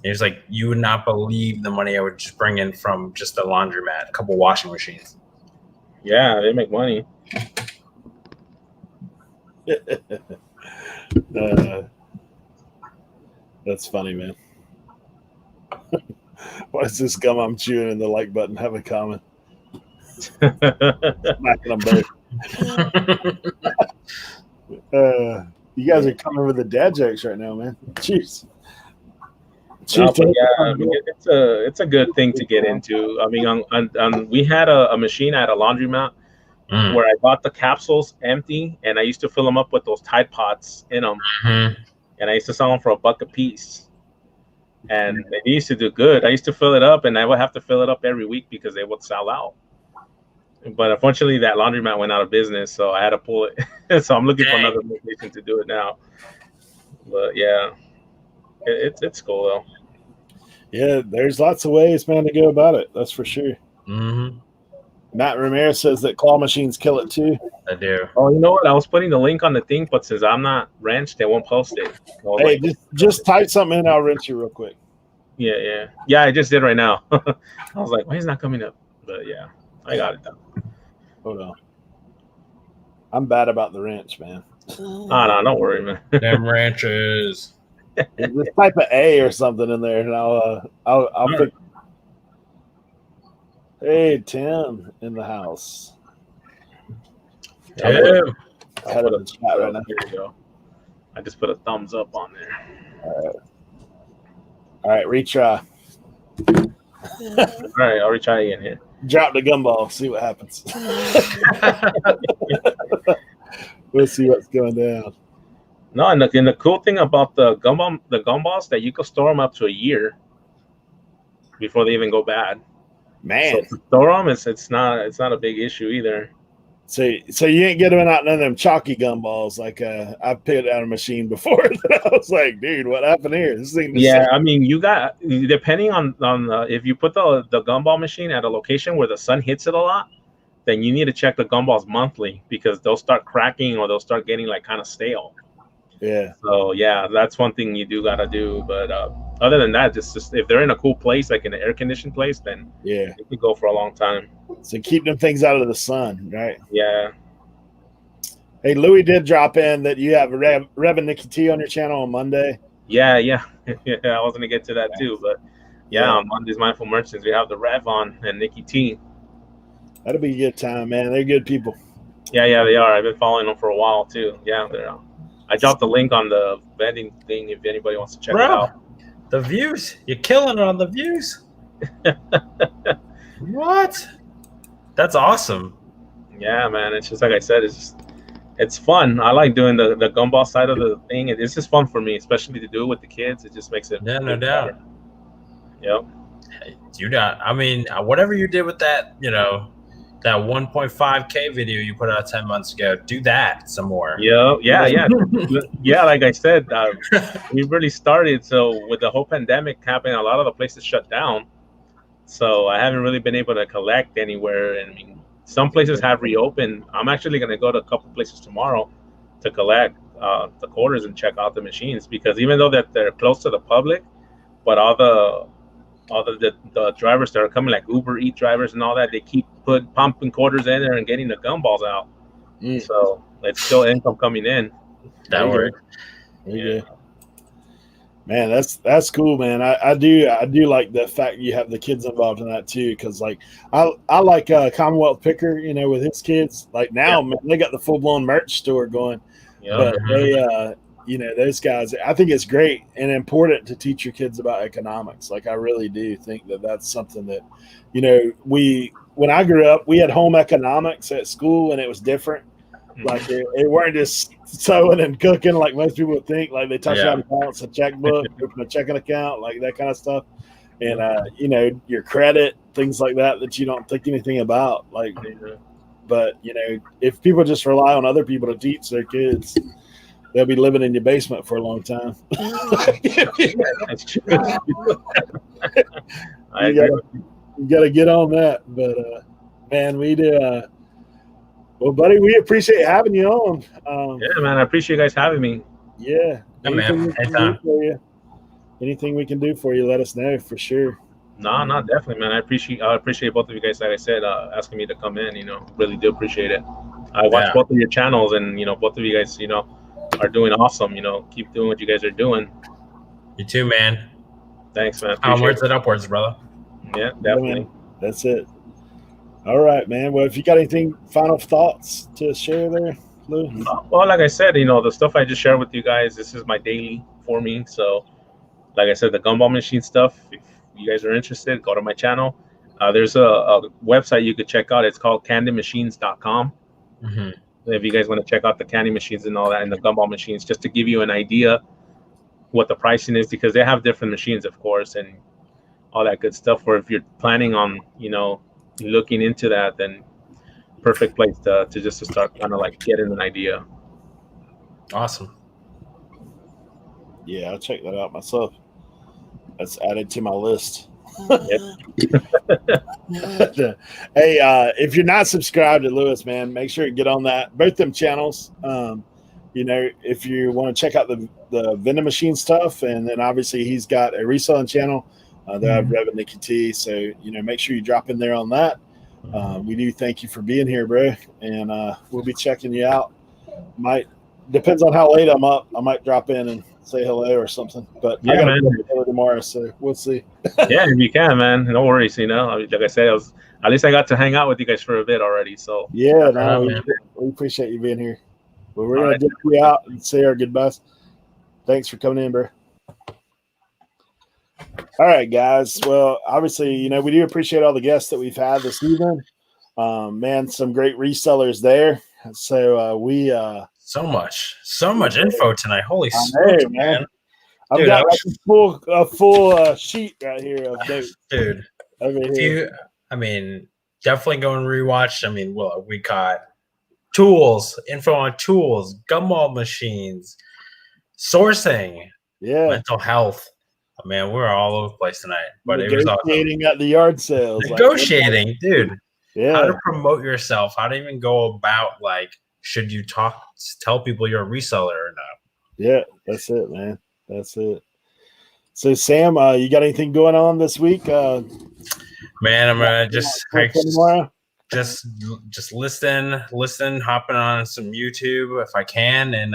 was like, you would not believe the money I would just bring in from just a laundromat, a couple washing machines. Yeah, they make money. That's funny, man. What is this gum I'm chewing in the like button? Have a comment. Smacking them both. You guys are coming with the dad jokes right now, man. Jeez. It's a good thing to get into. I mean, we had a machine at a laundromat where I bought the capsules empty, and I used to fill them up with those Tide Pods in them, and I used to sell them for $1 a piece. And they used to do good. I used to fill it up, and I would have to fill it up every week because they would sell out. But unfortunately, that laundromat went out of business, so I had to pull it. So I'm looking for another location to do it now. But yeah, it's cool though. Yeah, there's lots of ways, man, to go about it. That's for sure. Mm-hmm. Matt Ramirez says that claw machines kill it too. I do. Oh, you know what? I was putting the link on the thing, but since I'm not wrenched, they won't post it. So hey, just type something in. I'll wrench you real quick. Yeah. I just did right now. I was like, why is it not coming up? But yeah, I got it done. Hold on. I'm bad about the wrench, man. Oh, no, don't worry, man. Them ranches. Just type an A or something in there, and I'll pick. Hey, Tim in the house. Tim. I had it in the chat right now. Here we go. I just put a thumbs up on there. All right, retry. All right, I'll retry again here. Drop the gumball, see what happens. We'll see what's going down. No, and the cool thing about the gumballs that you can store them up to a year before they even go bad. Man, So to store them, it's not a big issue either. so you ain't getting out none of them chalky gumballs like I picked out a machine before. I was like, dude, what happened here? This thing. Yeah, I mean, you got depending on if you put the gumball machine at a location where the sun hits it a lot, then you need to check the gumballs monthly because they'll start cracking or they'll start getting like kind of stale. Yeah. So yeah, that's one thing you do gotta do. But other than that, just if they're in a cool place, like in an air conditioned place, then Yeah. it could go for a long time. So keep them things out of the sun, right? Yeah. Hey, Louis did drop in that you have Rev and Nikki T on your channel on Monday. Yeah. Yeah, I was gonna get to that too, but Yeah. on Monday's Mindful Merchants, we have the Rev on and Nikki T. That'll be a good time, man. They're good people. Yeah, they are. I've been following them for a while too. Yeah, they're. I dropped the link on the vending thing if anybody wants to check it out. The views, you're killing it on the views. What? That's awesome. Yeah, man. It's just like I said. It's fun. I like doing the gumball side of the thing. It's just fun for me, especially to do it with the kids. It just makes it. Yeah, no doubt. Yep. Hey, I mean, whatever you did with that, that 1.5K video you put out 10 months ago, do that some more. Yeah. Yeah, like I said, we really started. So with the whole pandemic happening, a lot of the places shut down. So I haven't really been able to collect anywhere. And I mean, some places have reopened. I'm actually going to go to a couple places tomorrow to collect the quarters and check out the machines because even though that they're close to the public, but all the drivers that are coming, like Uber Eats drivers and all that, they keep pumping quarters in there and getting the gumballs out. So it's still income coming in. That works. Yeah. Man, that's cool, man. I do like the fact you have the kids involved in that too, because like I like Commonwealth Picker, with his kids. Like now, man, they got the full blown merch store going. Yeah. But they those guys, I think it's great and important to teach your kids about economics. Like I really do think that that's something that, when I grew up, we had home economics at school and it was different. Like it weren't just sewing and cooking like most people would think. Like they taught you how to balance a checkbook, open a checking account, like that kind of stuff. And your credit, things like that you don't think anything about. Like, but if people just rely on other people to teach their kids, they'll be living in your basement for a long time. That's true. You gotta get on that. But man, we do. Well, buddy, we appreciate having you on. Yeah, man, I appreciate you guys having me. Yeah, man. Anything we can do for you, let us know for sure. No, definitely, man. I appreciate both of you guys. Like I said, asking me to come in. Really do appreciate it. I watch both of your channels, and both of you guys, are doing awesome. Keep doing what you guys are doing. You too, man. Thanks, man. Onwards and upwards, brother. Yeah, definitely. That's it. All right, man. Well, if you got anything final thoughts to share there, Lou? Well, like I said, the stuff I just shared with you guys, this is my daily for me. So, like I said, the gumball machine stuff, if you guys are interested, go to my channel. There's a website you could check out. It's called candymachines.com. Mm-hmm. If you guys want to check out the candy machines and all that and the gumball machines, just to give you an idea what the pricing is, because they have different machines, of course, and all that good stuff. Or if you're planning on, looking into that, then perfect place to start kind of like getting an idea. Awesome. Yeah, I'll check that out myself. That's added to my list. Hey, if you're not subscribed to Lewis, man, make sure you get on that. Both them channels. If you want to check out the vending machine stuff, and then obviously he's got a reselling channel. They have Rev and Nikki T. So make sure you drop in there on that. We do thank you for being here, bro, and we'll be checking you out. Depends on how late I'm up. I might drop in and say hello or something. But I gotta go tomorrow, so we'll see. Yeah, if you can, man. No worries. Like I said, at least I got to hang out with you guys for a bit already. So yeah, we appreciate you being here. But we're gonna get you out and say our goodbyes. Thanks for coming in, bro. All right, guys. Well, obviously, we do appreciate all the guests that we've had this evening. Man, some great resellers there. So we So much info tonight. Holy I smokes, know, man. man. I've Dude, got like a full sheet right here of notes dude. over here. Definitely go and rewatch. Well, we got tools, info on tools, gumball machines, sourcing, mental health. Man, we're all over the place tonight. But it was awesome. Negotiating at the yard sales. Negotiating, dude. Yeah. How to promote yourself, how to even go about, should you tell people you're a reseller or not? Yeah, that's it, man. That's it. So Sam, you got anything going on this week? Man, I'm gonna just listen, hopping on some YouTube if I can, and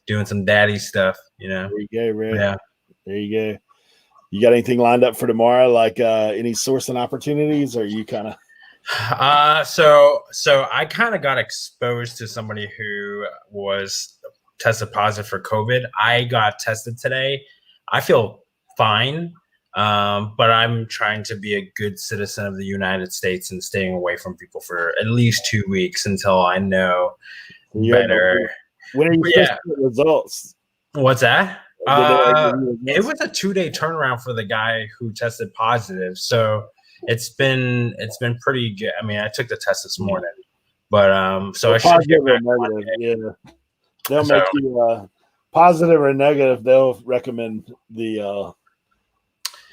doing some daddy stuff. There you go, Rick. Yeah. There you go. You got anything lined up for tomorrow? Like any sourcing opportunities, or you kind of? So I kind of got exposed to somebody who was tested positive for COVID. I got tested today. I feel fine, but I'm trying to be a good citizen of the United States and staying away from people for at least 2 weeks until I know better. When are you supposed to get results? What's that? It was a 2-day turnaround for the guy who tested positive, so it's been pretty good. I took the test this morning, but so I should get back negative. Yeah, they'll make you positive or negative. They'll recommend the.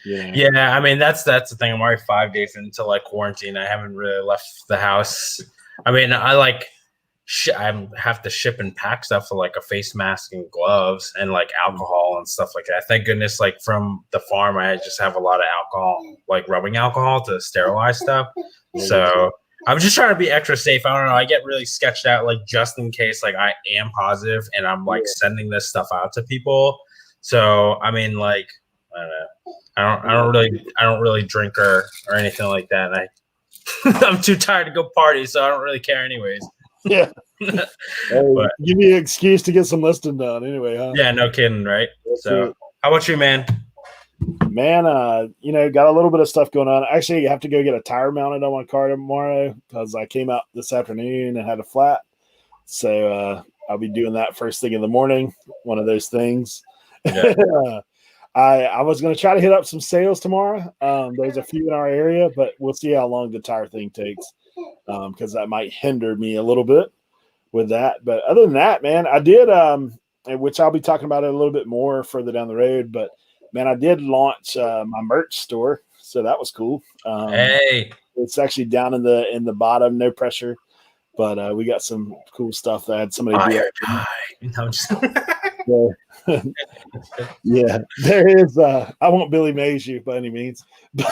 Yeah, that's the thing. I'm already 5 days into quarantine. I haven't really left the house. I have to ship and pack stuff for a face mask and gloves and alcohol and stuff like that. Thank goodness, from the farm, I just have a lot of alcohol, rubbing alcohol to sterilize stuff. So I'm just trying to be extra safe. I don't know. I get really sketched out, just in case, I am positive and I'm sending this stuff out to people. So I don't know. I don't really drink or anything like that. And I'm too tired to go party, so I don't really care anyways. Yeah. Give me an excuse to get some listing done anyway, huh? Yeah, no kidding, right? So how about you, man? Man, got a little bit of stuff going on. Actually, I have to go get a tire mounted on my car tomorrow because I came out this afternoon and had a flat. So I'll be doing that first thing in the morning, one of those things. Yeah. I was going to try to hit up some sales tomorrow. There's a few in our area, but we'll see how long the tire thing takes because that might hinder me a little bit with that. But other than that, man, I did, which I'll be talking about it a little bit more further down the road. But, man, I did launch my merch store, so that was cool. Hey. It's actually down in the bottom, no pressure. But we got some cool stuff that I had somebody do. Yeah, there is. I won't Billy Mays you by any means, but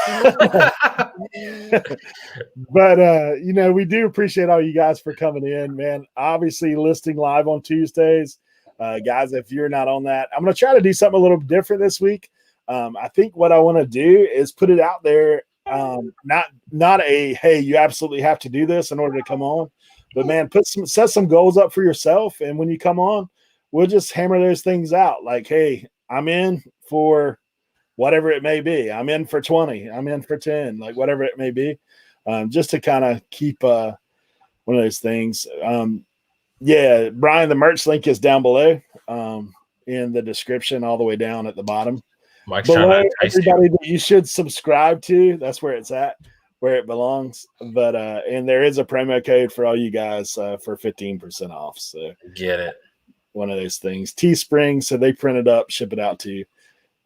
we do appreciate all you guys for coming in, man. Obviously, listing live on Tuesdays, guys. If you're not on that, I'm going to try to do something a little different this week. I think what I want to do is put it out there. Not a hey, you absolutely have to do this in order to come on, but man, set some goals up for yourself, and when you come on, we'll just hammer those things out. Like, hey, I'm in for whatever it may be. I'm in for 20. I'm in for 10, whatever it may be, just to kind of keep one of those things. Brian, the merch link is down below in the description all the way down at the bottom. Below everybody that you should subscribe to, that's where it's at, where it belongs. But and there is a promo code for all you guys for 15% off. So get it. One of those things. Teespring, so they print it up, ship it out to you.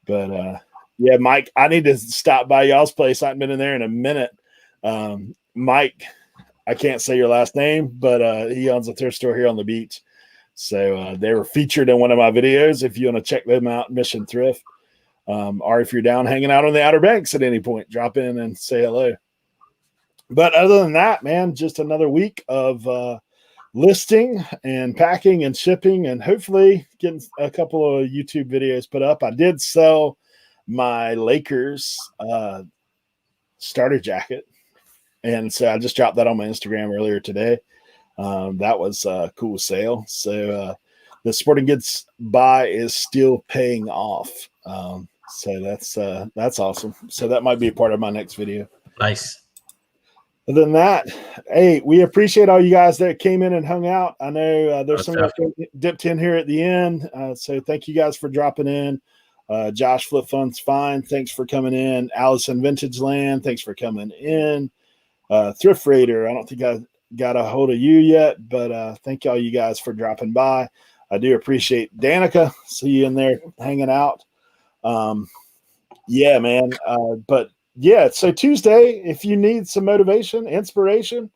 But Mike, I need to stop by y'all's place. I haven't been in there in a minute. Mike, I can't say your last name, but he owns a thrift store here on the beach. So they were featured in one of my videos. If you want to check them out, Mission Thrift. Or if you're down hanging out on the Outer Banks at any point, drop in and say hello. But other than that, man, just another week of listing and packing and shipping and hopefully getting a couple of YouTube videos put up. I did sell my Lakers starter jacket, and so I just dropped that on my Instagram earlier today. That was a cool sale. So the sporting goods buy is still paying off. So that's awesome. So that might be a part of my next video. Nice. Other than that, hey, we appreciate all you guys that came in and hung out. I know there's some that dipped in here at the end. So thank you guys for dropping in. Josh Flip Fun's Fine, thanks for coming in. Allison Vintage Land, thanks for coming in. Thrift Raider, I don't think I got a hold of you yet, but thank all you guys for dropping by. I do appreciate Danica. See you in there hanging out. Yeah, man. But yeah, so Tuesday, if you need some motivation, inspiration,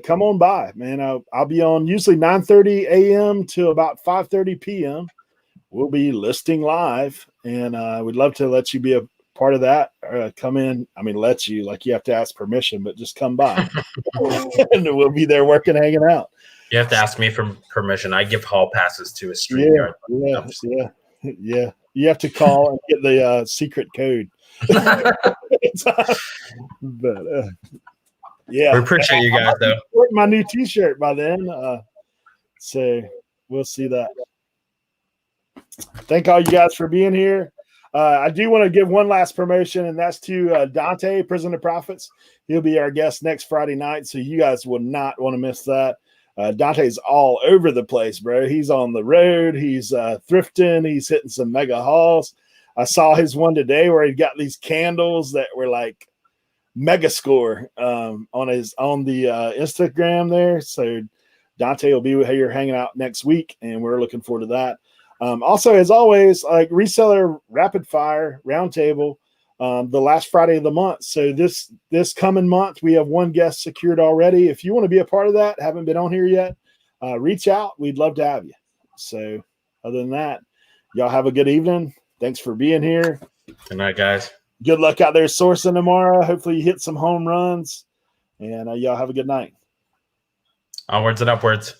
come on by, man. I'll be on usually 9:30 a.m. to about 5:30 p.m. We'll be listing live, and we'd love to let you be a part of that. Come in. I mean, let you, like you have to ask permission, but just come by. And we'll be there working, hanging out. You have to ask me for permission. I give hall passes to a street yard. Yeah. You have to call and get the secret code. But yeah, we appreciate you guys though. My new T-shirt by then, so we'll see that. Thank all you guys for being here. I do want to give one last promotion, and that's to Dante, Prison of Prophets. He'll be our guest next Friday night, so you guys will not want to miss that. Dante's all over the place, bro. He's on the road. He's thrifting. He's hitting some mega hauls. I saw his one today where he got these candles that were like mega score on the Instagram there. So Dante will be here hanging out next week, and we're looking forward to that. Also, as always, like Reseller Rapid Fire Roundtable, the last Friday of the month. So this coming month, we have one guest secured already. If you want to be a part of that, haven't been on here yet, reach out. We'd love to have you. So other than that, y'all have a good evening. Thanks for being here. Good night, guys. Good luck out there sourcing tomorrow. Hopefully you hit some home runs, and y'all have a good night. Onwards and upwards.